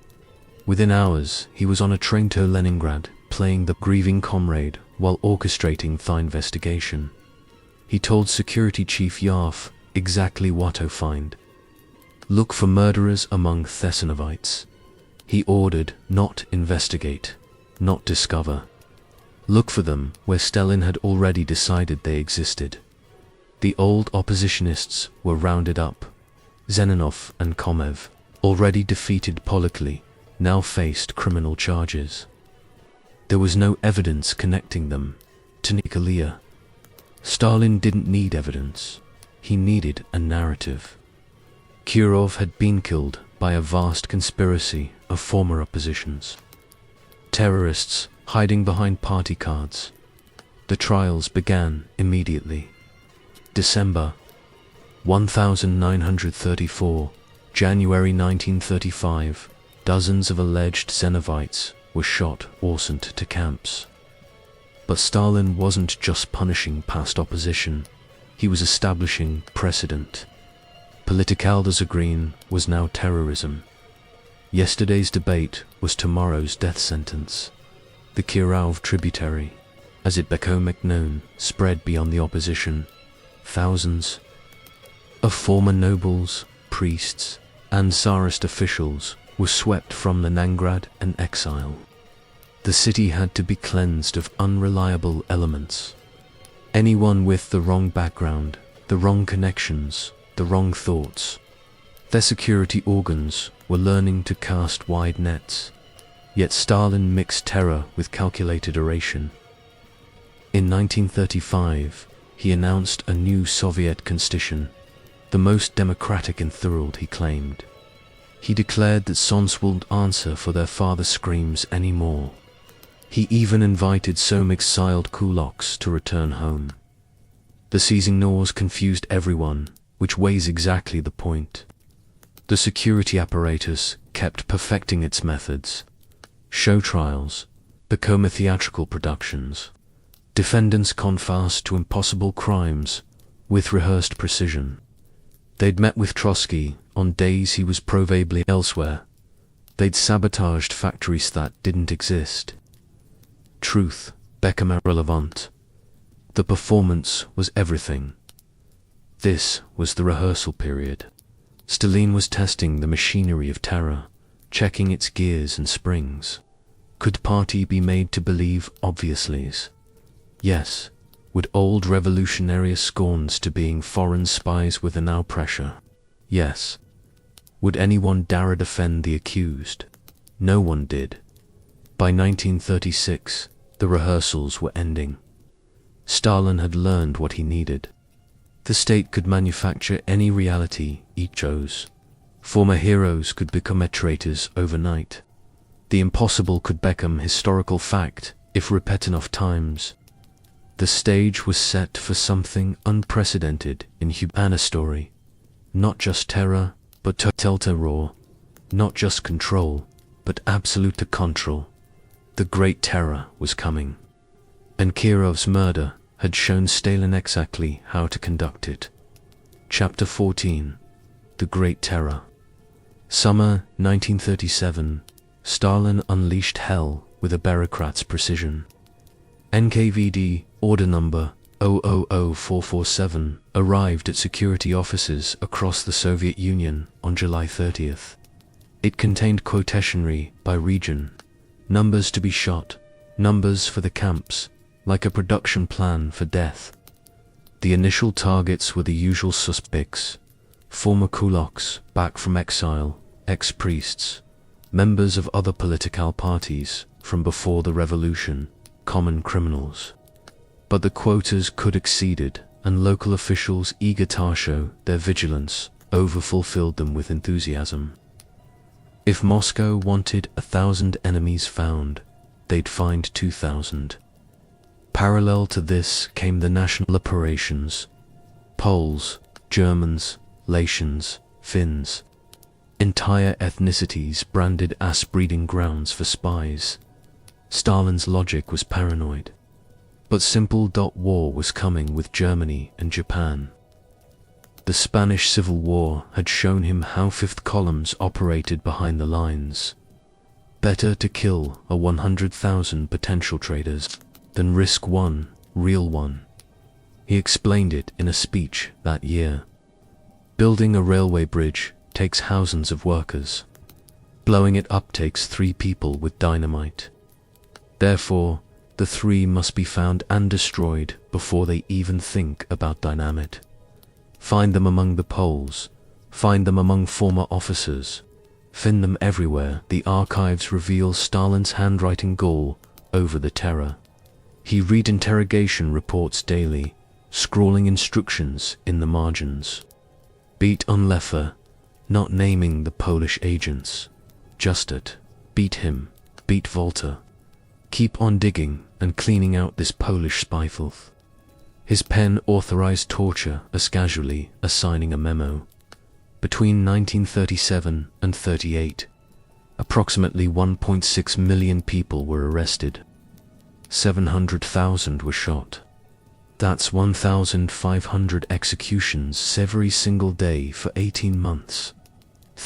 Within hours, he was on a train to Leningrad, playing the grieving comrade while orchestrating the investigation. He told Security Chief Yarf exactly what to find. Look for murderers among Thesanovites. He ordered, not investigate, not discover. Look for them where Stalin had already decided they existed. The old oppositionists were rounded up. Zenonov and Komev, already defeated politically, now faced criminal charges. There was no evidence connecting them to Nikolia. Stalin didn't need evidence. He needed a narrative. Kirov had been killed by a vast conspiracy of former oppositions. Terrorists hiding behind party cards. The trials began immediately. December 1934, January 1935, dozens of alleged Zenovites were shot or sent to camps. But Stalin wasn't just punishing past opposition, he was establishing precedent. Political disagreement was now terrorism. Yesterday's debate was tomorrow's death sentence. The Kirov tributary, as it became known, spread beyond the opposition. Thousands of former nobles, priests, and Tsarist officials were swept from Leningrad and exile. The city had to be cleansed of unreliable elements. Anyone with the wrong background, the wrong connections, the wrong thoughts. Their security organs were learning to cast wide nets. Yet Stalin mixed terror with calculated oration. In 1935, he announced a new Soviet constitution, the most democratic in the world, he claimed. He declared that sons wouldn't answer for their father screams anymore. He even invited some exiled kulaks to return home. The seizing laws confused everyone, which weighs exactly the point. The security apparatus kept perfecting its methods. Show trials became theatrical productions. Defendants confessed to impossible crimes with rehearsed precision. They'd met with Trotsky on days he was probably elsewhere. They'd sabotaged factories that didn't exist. Truth became irrelevant. The performance was everything. This was the rehearsal period. Stalin was testing the machinery of terror, checking its gears and springs. Could party be made to believe obviouslies? Yes. Would old revolutionary scorns to being foreign spies with a now pressure? Yes. Would anyone dare defend the accused? No one did. By 1936, the rehearsals were ending. Stalin had learned what he needed. The state could manufacture any reality it chose. Former heroes could become traitors overnight. The impossible could become historical fact if repeated enough times. The stage was set for something unprecedented in human story. Not just terror, but total terror. Not just control, but absolute control. The Great Terror was coming. And Kirov's murder had shown Stalin exactly how to conduct it. Chapter 14. The Great Terror. Summer 1937, Stalin unleashed hell with a bureaucrat's precision. NKVD order number 000447 arrived at security offices across the Soviet Union on July 30th. It contained quotationary by region, numbers to be shot, numbers for the camps, like a production plan for death. The initial targets were the usual suspects: former kulaks back from exile, ex-priests, members of other political parties from before the revolution, common criminals. But the quotas could exceeded, and local officials eager to show their vigilance overfulfilled them with enthusiasm. If Moscow wanted 1,000 enemies found, they'd find 2,000. Parallel to this came the national operations. Poles, Germans, Latians, Finns. Entire ethnicities branded as breeding grounds for spies. Stalin's logic was paranoid. But simple. War was coming with Germany and Japan. The Spanish Civil War had shown him how fifth columns operated behind the lines. Better to kill 100,000 potential traitors than risk one real one. He explained it in a speech that year. Building a railway bridge takes thousands of workers. Blowing it up takes 3 people with dynamite. Therefore, the 3 must be found and destroyed before they even think about dynamite. Find them among the Poles, find them among former officers, find them everywhere. The archives reveal Stalin's handwriting goal over the terror. He read interrogation reports daily, scrawling instructions in the margins. Beat Unlefer, not naming the Polish agents. Just it. Beat him. Beat Volta. Keep on digging and cleaning out this Polish spy filth. His pen authorized torture as casually as signing a memo. Between 1937 and 38, approximately 1.6 million people were arrested. 700,000 were shot. That's 1,500 executions every single day for 18 months.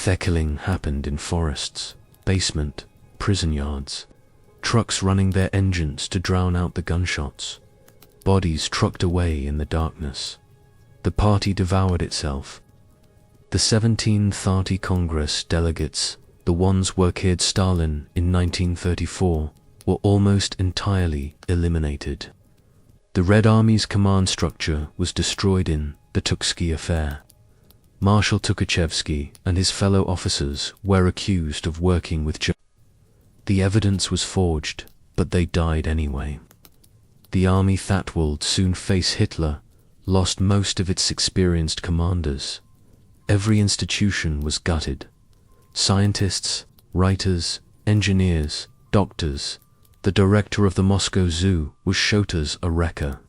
The killing happened in forests, basement, prison yards. Trucks running their engines to drown out the gunshots. Bodies trucked away in the darkness. The party devoured itself. The 1730 Congress delegates, the ones who worked Stalin in 1934, were almost entirely eliminated. The Red Army's command structure was destroyed in the Tukhsky affair. Marshal Tukhachevsky and his fellow officers were accused of working with Germany. The evidence was forged, but they died anyway. The army that would soon face Hitler lost most of its experienced commanders. Every institution was gutted. Scientists, writers, engineers, doctors. The director of the Moscow Zoo was shot as a wrecker.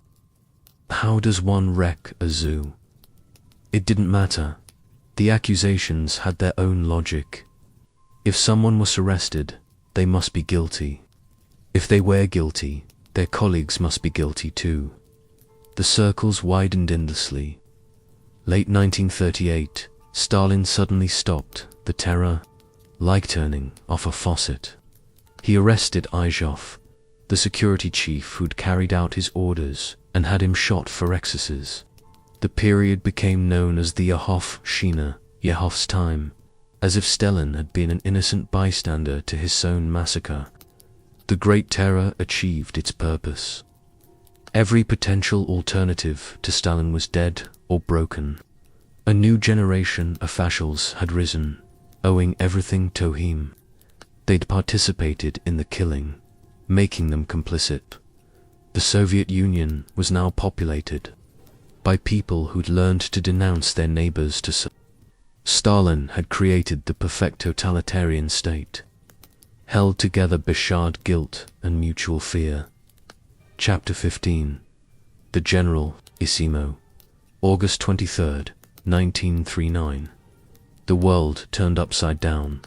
How does one wreck a zoo? It didn't matter. The accusations had their own logic. If someone was arrested, they must be guilty. If they were guilty, their colleagues must be guilty too. The circles widened endlessly. Late 1938, Stalin suddenly stopped the terror, like turning off a faucet. He arrested Izhov, the security chief who'd carried out his orders, and had him shot for excesses. The period became known as the Yahov-Shina, Yehov's time, as if Stalin had been an innocent bystander to his own massacre. The Great Terror achieved its purpose. Every potential alternative to Stalin was dead or broken. A new generation of fascists had risen, owing everything to him. They'd participated in the killing, making them complicit. The Soviet Union was now populated by people who'd learned to denounce their neighbors to Stalin had created the perfect totalitarian state, held together by shared guilt and mutual fear. Chapter 15. The General, Isimo. August 23, 1939. The world turned upside down.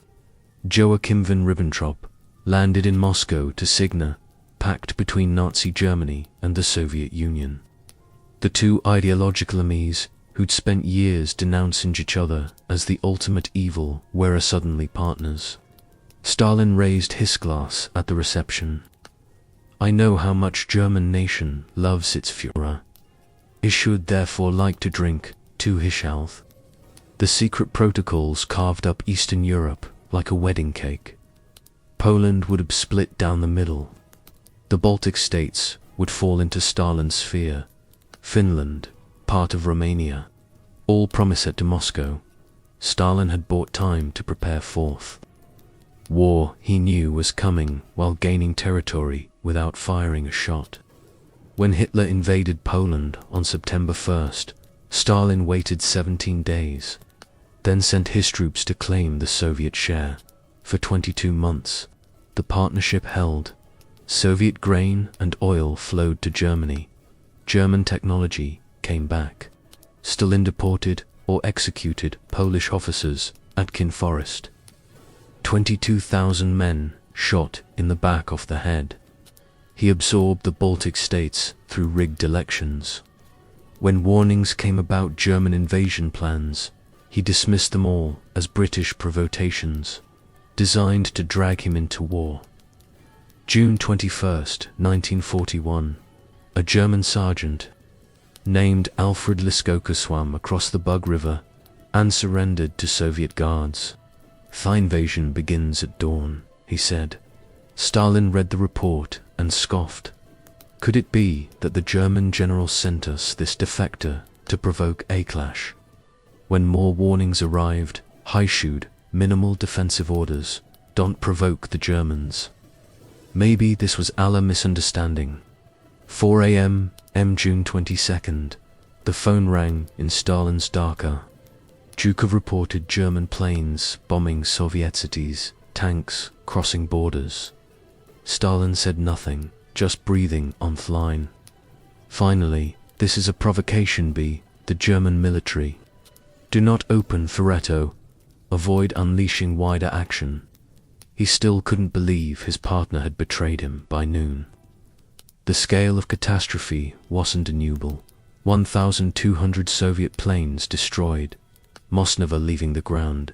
Joachim von Ribbentrop landed in Moscow to sign a pact between Nazi Germany and the Soviet Union. The two ideological enemies who'd spent years denouncing each other as the ultimate evil were suddenly partners. Stalin raised his glass at the reception. "I know how much German nation loves its Führer. It should therefore like to drink to his health." The secret protocols carved up Eastern Europe like a wedding cake. Poland would have split down the middle. The Baltic states would fall into Stalin's sphere. Finland, part of Romania, all promised to Moscow. Stalin had bought time to prepare for war he knew was coming while gaining territory without firing a shot. When Hitler invaded Poland on September 1st, Stalin waited 17 days, then sent his troops to claim the Soviet share. For 22 months, the partnership held. Soviet grain and oil flowed to Germany. German technology came back. Stalin deported or executed Polish officers at Kin Forest. 22,000 men shot in the back of the head. He absorbed the Baltic states through rigged elections. When warnings came about German invasion plans, he dismissed them all as British provocations, designed to drag him into war. June 21, 1941, a German sergeant named Alfred Liskoka swam across the Bug River and surrendered to Soviet guards. "The invasion begins at dawn," he said. Stalin read the report and scoffed. Could it be that the German general sent us this defector to provoke a clash? When more warnings arrived, he issued minimal defensive orders. Don't provoke the Germans. Maybe this was a misunderstanding. 4 a.m. June 22nd, the phone rang in Stalin's Dhaka. Zhukov reported German planes bombing Soviet cities, tanks crossing borders. Stalin said nothing, just breathing on the line. Finally, "This is a provocation by the German military. Do not open Ferretto. Avoid unleashing wider action." He still couldn't believe his partner had betrayed him by noon. The scale of catastrophe wasn't innumerable. 1,200 Soviet planes destroyed, most never leaving the ground.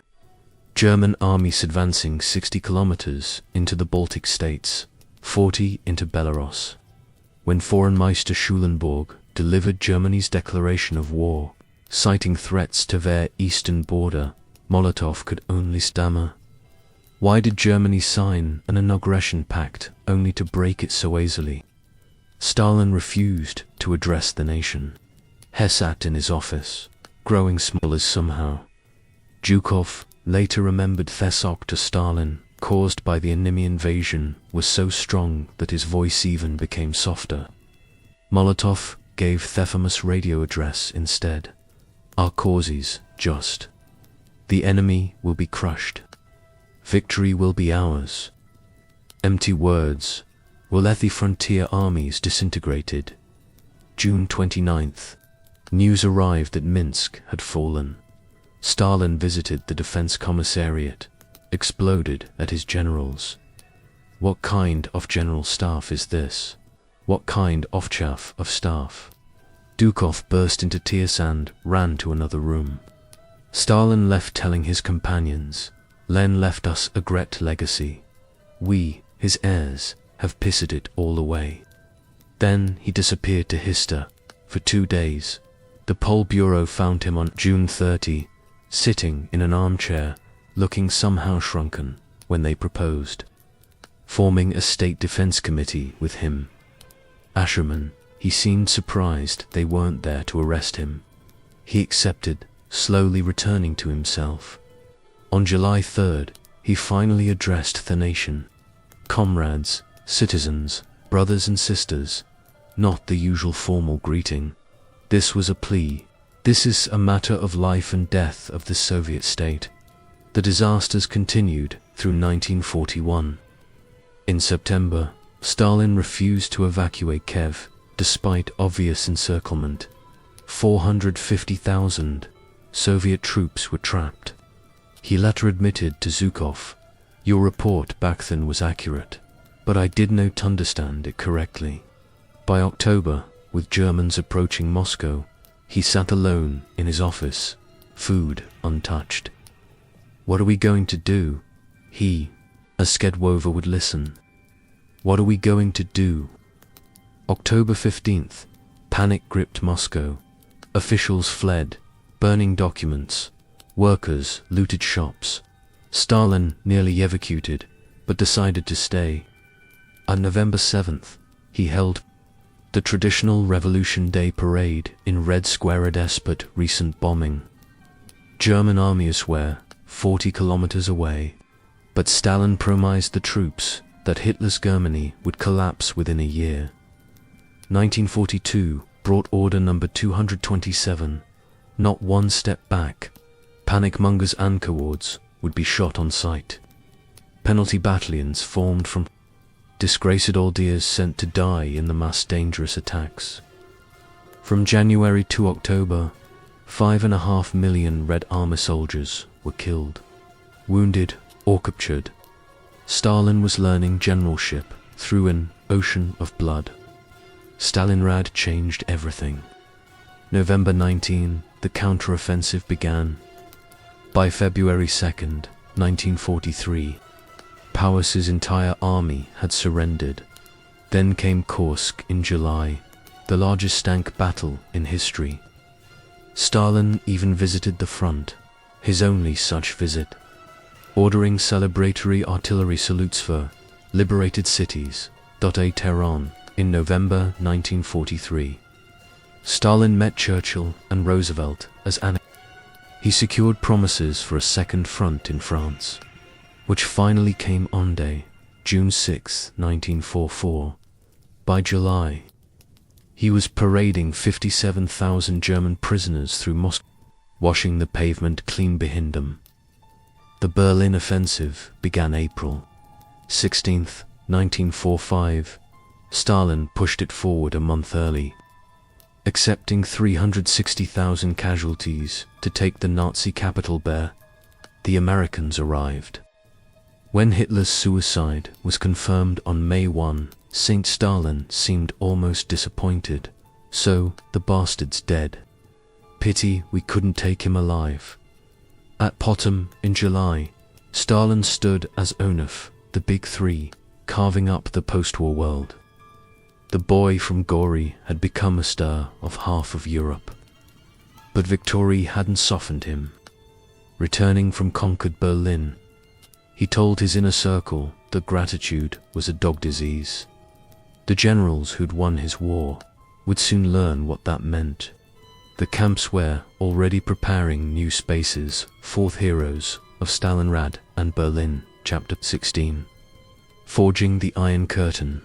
German armies advancing 60 kilometers into the Baltic states, 40 into Belarus. When Foreign Minister Schulenburg delivered Germany's declaration of war, citing threats to their eastern border, Molotov could only stammer. Why did Germany sign an inauguration pact only to break it so easily? Stalin refused to address the nation. He sat in his office, growing small as somehow. Zhukov later remembered the shock to Stalin, caused by the enemy invasion, was so strong that his voice even became softer. Molotov gave the famous radio address instead. "Our cause is just. The enemy will be crushed. Victory will be ours." Empty words will let the frontier armies disintegrated. June 29th. News arrived that Minsk had fallen. Stalin visited the defense commissariat, exploded at his generals. What kind of general staff is this? What kind of chief of staff? Zhukov burst into tears and ran to another room. Stalin left telling his companions, "Lenin left us a great legacy. We, his heirs, have pissed it all away." Then he disappeared to history for 2 days. The Politburo found him on June 30, sitting in an armchair, looking somehow shrunken, when they proposed forming a state defense committee with him. Asherman, he seemed surprised they weren't there to arrest him. He accepted, slowly returning to himself. On July 3rd, he finally addressed the nation. Comrades, citizens, brothers and sisters, not the usual formal greeting. This was a plea. This is a matter of life and death of the Soviet state. The disasters continued through 1941. In September, Stalin refused to evacuate Kiev, despite obvious encirclement. 450,000 Soviet troops were trapped. He later admitted to Zhukov, "Your report back then was accurate, but I did not understand it correctly." By October, with Germans approaching Moscow, he sat alone in his office, food untouched. "What are we going to do?" He, as Skedwova would listen. "What are we going to do?" October 15th, panic gripped Moscow. Officials fled, burning documents. Workers looted shops. Stalin nearly executed, but decided to stay. On November 7th, he held the traditional Revolution Day parade in Red Square despite recent bombing. German armies were 40 kilometers away, but Stalin promised the troops that Hitler's Germany would collapse within a year. 1942 brought order number 227, not one step back. Panic-mongers and cowards would be shot on sight. Penalty battalions formed from disgraced soldiers sent to die in the mass dangerous attacks. From January to October, 5.5 million Red Army soldiers were killed, wounded or captured. Stalin was learning generalship through an ocean of blood. Stalingrad changed everything. November 19, the counteroffensive began. By February 2nd, 1943, Powers' entire army had surrendered. Then came Kursk in July, the largest tank battle in history. Stalin even visited the front, his only such visit, ordering celebratory artillery salutes for liberated cities. Tehran in November 1943. Stalin met Churchill and Roosevelt as he secured promises for a second front in France, which finally came on day, June 6, 1944. By July, he was parading 57,000 German prisoners through Moscow, washing the pavement clean behind them. The Berlin offensive began April 16, 1945. Stalin pushed it forward a month early, accepting 360,000 casualties to take the Nazi capital Berlin. The Americans arrived. When Hitler's suicide was confirmed on May 1, Saint Stalin seemed almost disappointed. "So, the bastard's dead. Pity we couldn't take him alive." At Potsdam in July, Stalin stood as Onuf, the Big Three, carving up the post-war world. The boy from Gori had become a star of half of Europe. But victory hadn't softened him. Returning from conquered Berlin, he told his inner circle that gratitude was a dog disease. The generals who'd won his war would soon learn what that meant. The camps were already preparing new spaces, fourth heroes of Stalingrad and Berlin, Chapter 16. Forging the Iron Curtain.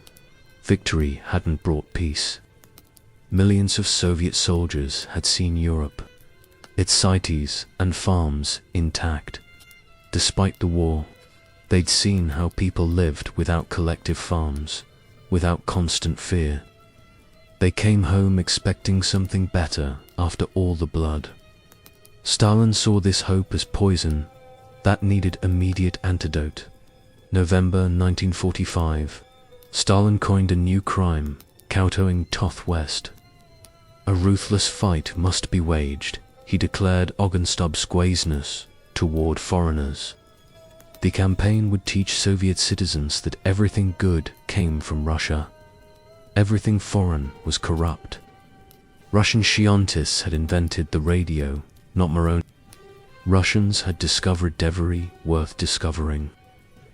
Victory hadn't brought peace. Millions of Soviet soldiers had seen Europe, its cities and farms intact. Despite the war, they'd seen how people lived without collective farms, without constant fear. They came home expecting something better after all the blood. Stalin saw this hope as poison that needed immediate antidote. November 1945. Stalin coined a new crime, kowtowing Toth West. A ruthless fight must be waged, he declared Ogenstabsquaseness toward foreigners. The campaign would teach Soviet citizens that everything good came from Russia. Everything foreign was corrupt. Russian scientists had invented the radio, not Moroni. Russians had discovered devilry worth discovering.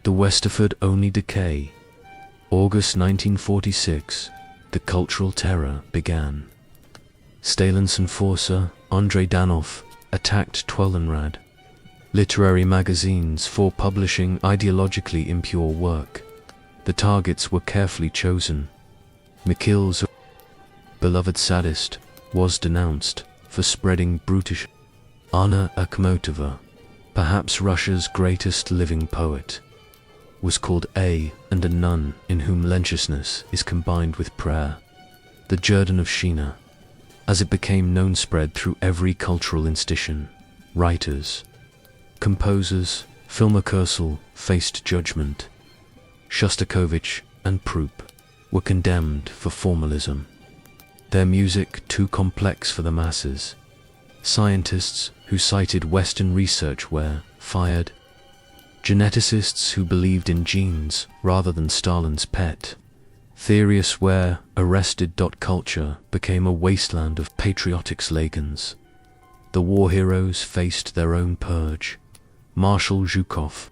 The West offered only decay. August 1946, the cultural terror began. Stalin's enforcer, Andrei Danov, attacked Stalingrad. literary magazines for publishing ideologically impure work. The targets were carefully chosen. Mikhail's beloved sadist was denounced for spreading brutish. Anna Akhmatova, perhaps Russia's greatest living poet, was called a nun in whom licentiousness is combined with prayer. The Jordan of Sheena, as it became known, spread through every cultural institution. Writers, composers, filmmakers faced judgment. Shostakovich and Prupp were condemned for formalism. Their music too complex for the masses. Scientists who cited Western research were fired. Geneticists who believed in genes rather than Stalin's pet theorists were arrested. Culture became a wasteland of patriotic slogans. The war heroes faced their own purge. Marshal Zhukov,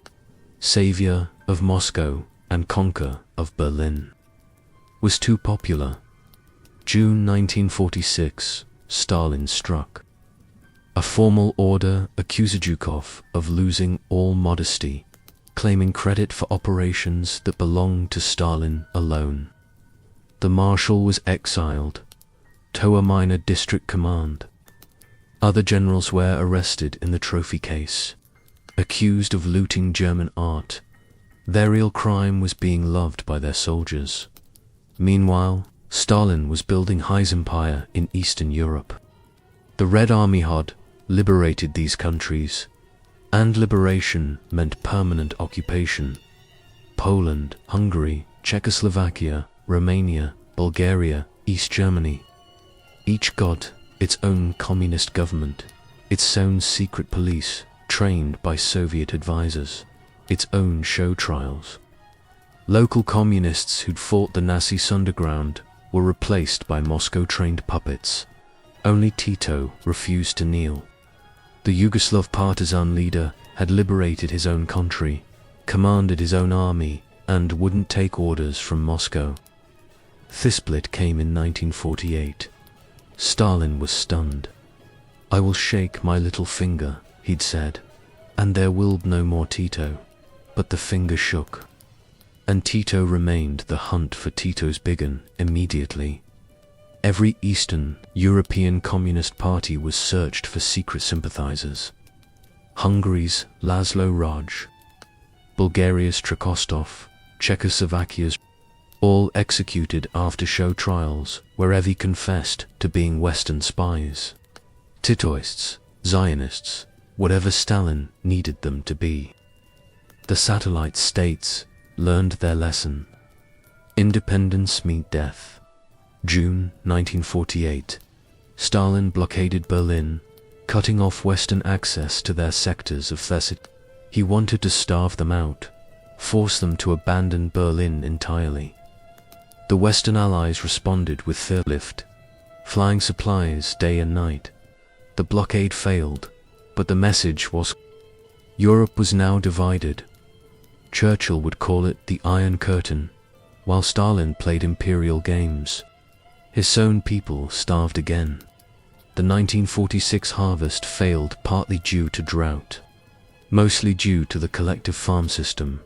savior of Moscow and conqueror of Berlin, was too popular. June 1946, Stalin struck. A formal order accused Zhukov of losing all modesty, claiming credit for operations that belonged to Stalin alone. The marshal was exiled to a minor district command. Other generals were arrested in the trophy case, accused of looting German art. Their real crime was being loved by their soldiers. Meanwhile, Stalin was building his empire in Eastern Europe. The Red Army had liberated these countries, and liberation meant permanent occupation. Poland, Hungary, Czechoslovakia, Romania, Bulgaria, East Germany. Each got its own communist government, its own secret police trained by Soviet advisors, its own show trials. Local communists who'd fought the Nazi underground were replaced by Moscow-trained puppets. Only Tito refused to kneel. The Yugoslav partisan leader had liberated his own country, commanded his own army, and wouldn't take orders from Moscow. This split came in 1948. Stalin was stunned. "I will shake my little finger," he'd said, "and there will be no more Tito." But the finger shook, and Tito remained. The hunt for Tito's began immediately. Every Eastern European Communist Party was searched for secret sympathizers. Hungary's Laszlo Raj, Bulgaria's Trakostov, Czechoslovakia's, all executed after show trials wherever he confessed to being Western spies. Titoists, Zionists, whatever Stalin needed them to be. The satellite states learned their lesson. Independence meant death. June 1948. Stalin blockaded Berlin, cutting off Western access to their sectors of Thessaly. He wanted to starve them out, force them to abandon Berlin entirely. The Western Allies responded with airlift, flying supplies day and night. The blockade failed, but the message was Europe was now divided. Churchill would call it the Iron Curtain, while Stalin played imperial games. His own people starved again. The 1946 harvest failed partly due to drought, mostly due to the collective farm system.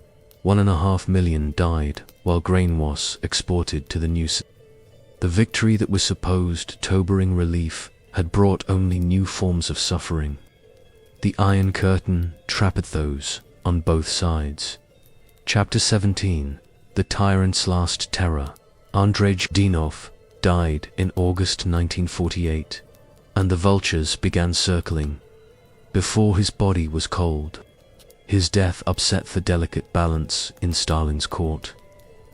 1.5 million died while grain was exported to the new city. The victory that was supposed to bring relief had brought only new forms of suffering. The Iron Curtain trapped those on both sides. Chapter 17. The Tyrant's Last Terror. Andrei Zhdanov died in August 1948, and the vultures began circling before his body was cold. His death upset the delicate balance in Stalin's court.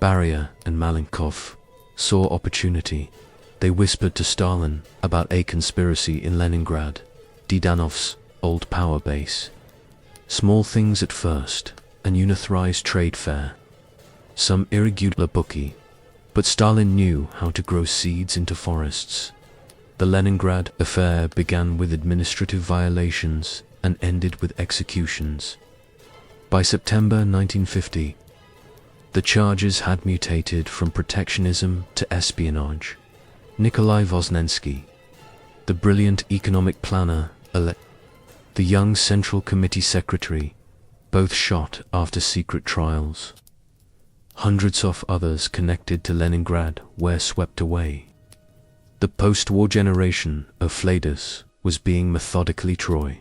Beria and Malenkov saw opportunity. They whispered to Stalin about a conspiracy in Leningrad, Zhdanov's old power base. Small things at first, an unauthorized trade fair, some irregular bookie, but Stalin knew how to grow seeds into forests. The Leningrad affair began with administrative violations and ended with executions. By September 1950, the charges had mutated from protectionism to espionage. Nikolai Voznensky, the brilliant economic planner, the young Central Committee secretary, both shot after secret trials. Hundreds of others connected to Leningrad were swept away. The post-war generation of leaders was being methodically destroyed.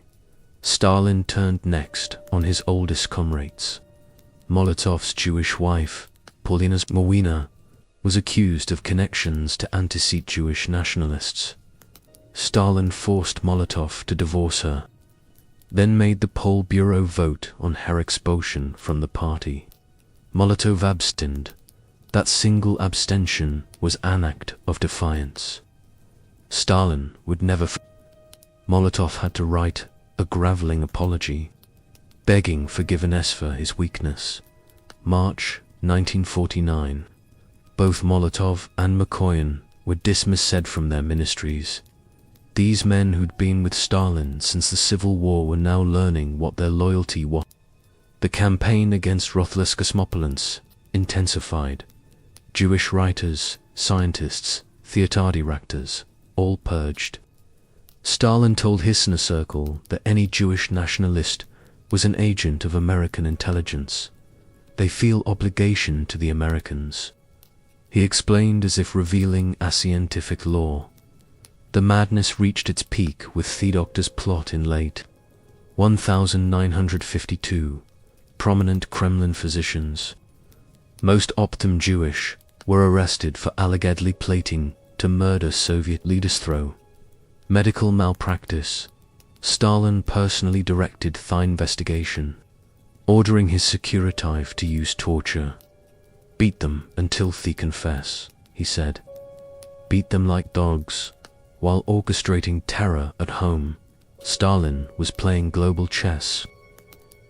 Stalin turned next on his oldest comrades. Molotov's Jewish wife, Paulina Smolina, was accused of connections to anti-Semitic Jewish nationalists. Stalin forced Molotov to divorce her, then made the Politburo vote on her expulsion from the party. Molotov abstained. That single abstention was an act of defiance. Stalin would never Molotov had to write a groveling apology, begging forgiveness for his weakness. March 1949. Both Molotov and Mikoyan were dismissed from their ministries. These men who'd been with Stalin since the Civil War were now learning what their loyalty was. The campaign against ruthless cosmopolites intensified. Jewish writers, scientists, theater directors, all purged. Stalin told his inner circle that any Jewish nationalist was an agent of American intelligence. They feel obligation to the Americans. He explained as if revealing a scientific law. The madness reached its peak with the doctor's plot in late 1952. Prominent Kremlin physicians, most of them Jewish, were arrested for allegedly plotting to murder Soviet leaders through medical malpractice. Stalin personally directed the investigation, ordering his security to use torture. Beat them until they confess, he said. Beat them like dogs. While orchestrating terror at home, Stalin was playing global chess.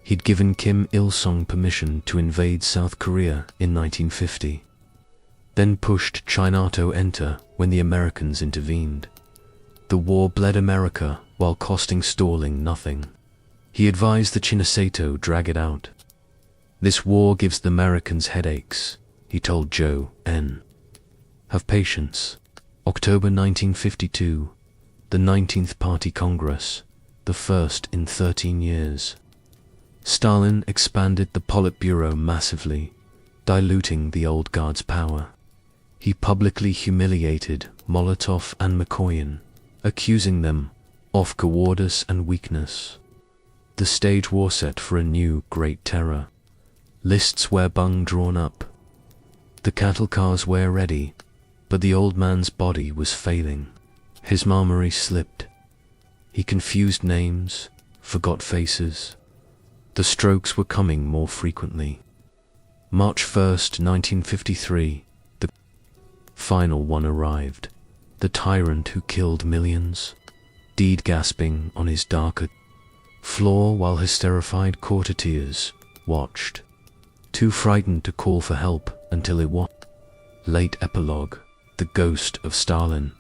He'd given Kim Il-sung permission to invade South Korea in 1950, then pushed China to enter when the Americans intervened. The war bled America while costing Stalin nothing. He advised the Chinasato drag it out. This war gives the Americans headaches, he told Joe N. Have patience. October 1952, the 19th Party Congress, the first in 13 years. Stalin expanded the Politburo massively, diluting the old guard's power. He publicly humiliated Molotov and Mikoyan, accusing them of cowardice and weakness. The stage was set for a new Great Terror. Lists were drawn up. The cattle cars were ready, but the old man's body was failing. His memory slipped. He confused names, forgot faces. The strokes were coming more frequently. March 1st, 1953, the final one arrived. The tyrant who killed millions, died gasping on his darker floor while his terrified courtiers watched, too frightened to call for help until it was late. Epilogue, the ghost of Stalin.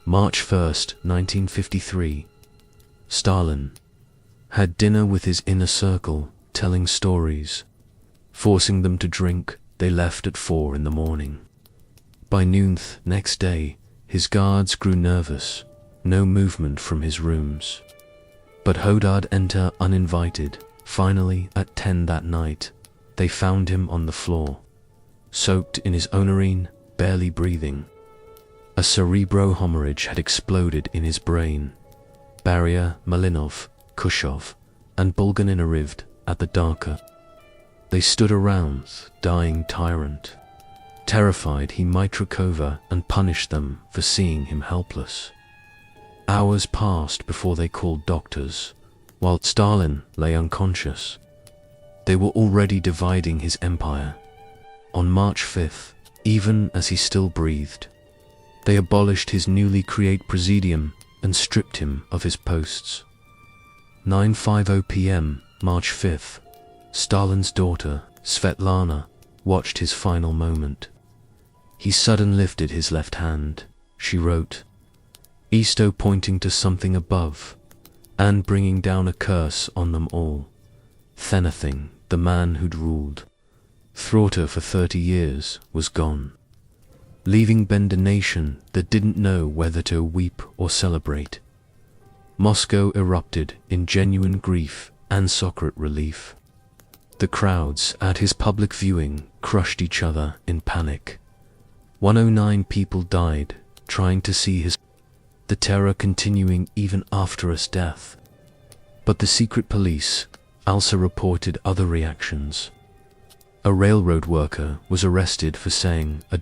March 1st, 1953. Stalin had dinner with his inner circle, telling stories. Forcing them to drink, they left at 4 in the morning. By noon next day, his guards grew nervous, no movement from his rooms. But Hodard enter uninvited. Finally, at 10 that night, they found him on the floor, soaked in his own urine, barely breathing. A cerebro-hemorrhage had exploded in his brain. Beria, Malinov, Kushov, and Bulganin arrived at the Darka. They stood around, dying tyrant, terrified he might recover and punish them for seeing him helpless. Hours passed before they called doctors, while Stalin lay unconscious. They were already dividing his empire. On March 5th, even as he still breathed, they abolished his newly created presidium and stripped him of his posts. 9:50 p.m., March 5th, Stalin's daughter, Svetlana, watched his final moment. He suddenly lifted his left hand. She wrote, Isto pointing to something above, and bringing down a curse on them all. Thenething, the man who'd ruled Thrauta for 30 years, was gone, leaving Bend a nation that didn't know whether to weep or celebrate. Moscow erupted in genuine grief and secret relief. The crowds at his public viewing crushed each other in panic. 109 people died trying to see his, the terror continuing even after his death. But the secret police also reported other reactions. A railroad worker was arrested for saying a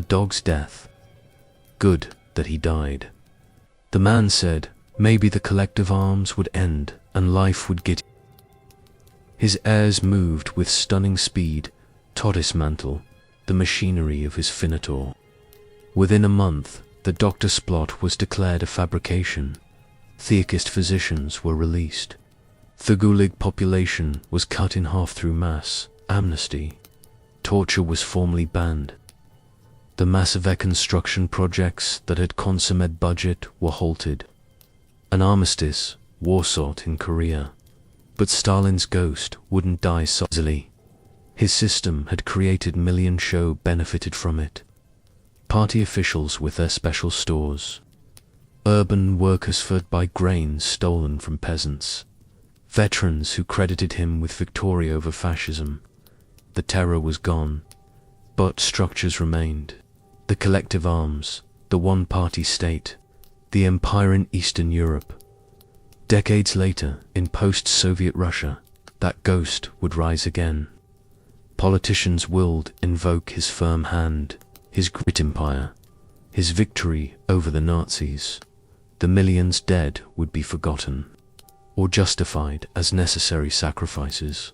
dog's death. Good that he died. The man said maybe the collective arms would end and life would get. His heirs moved with stunning speed to dismantle the machinery of his Finitor. Within a month, the doctor's plot was declared a fabrication. Theist physicians were released. The Gulag population was cut in half through mass amnesty. Torture was formally banned. The massive reconstruction projects that had consummate budget were halted. An armistice was sought in Korea. But Stalin's ghost wouldn't die so easily. His system had created millions who benefited from it. Party officials with their special stores. Urban workers fed by grains stolen from peasants. Veterans who credited him with victory over fascism. The terror was gone, but structures remained. The collective arms, the one-party state, the empire in Eastern Europe. Decades later, in post-Soviet Russia, that ghost would rise again. Politicians willed invoke his firm hand, his great empire, his victory over the Nazis. The millions dead would be forgotten, or justified as necessary sacrifices.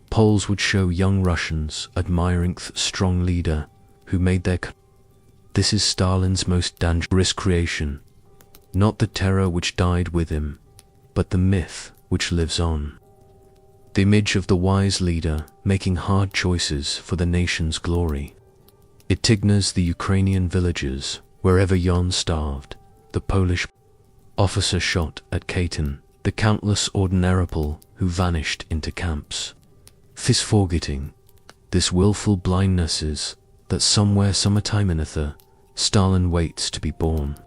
Polls would show young Russians admiring the strong leader who made their country. This is Stalin's most dangerous creation, not the terror which died with him, but the myth which lives on. The image of the wise leader making hard choices for the nation's glory. It tignas the Ukrainian villages wherever yon starved, the Polish officer shot at Katyn, the countless ordinary people who vanished into camps. This forgetting, this willful blindness is that somewhere sometime in Stalin waits to be born.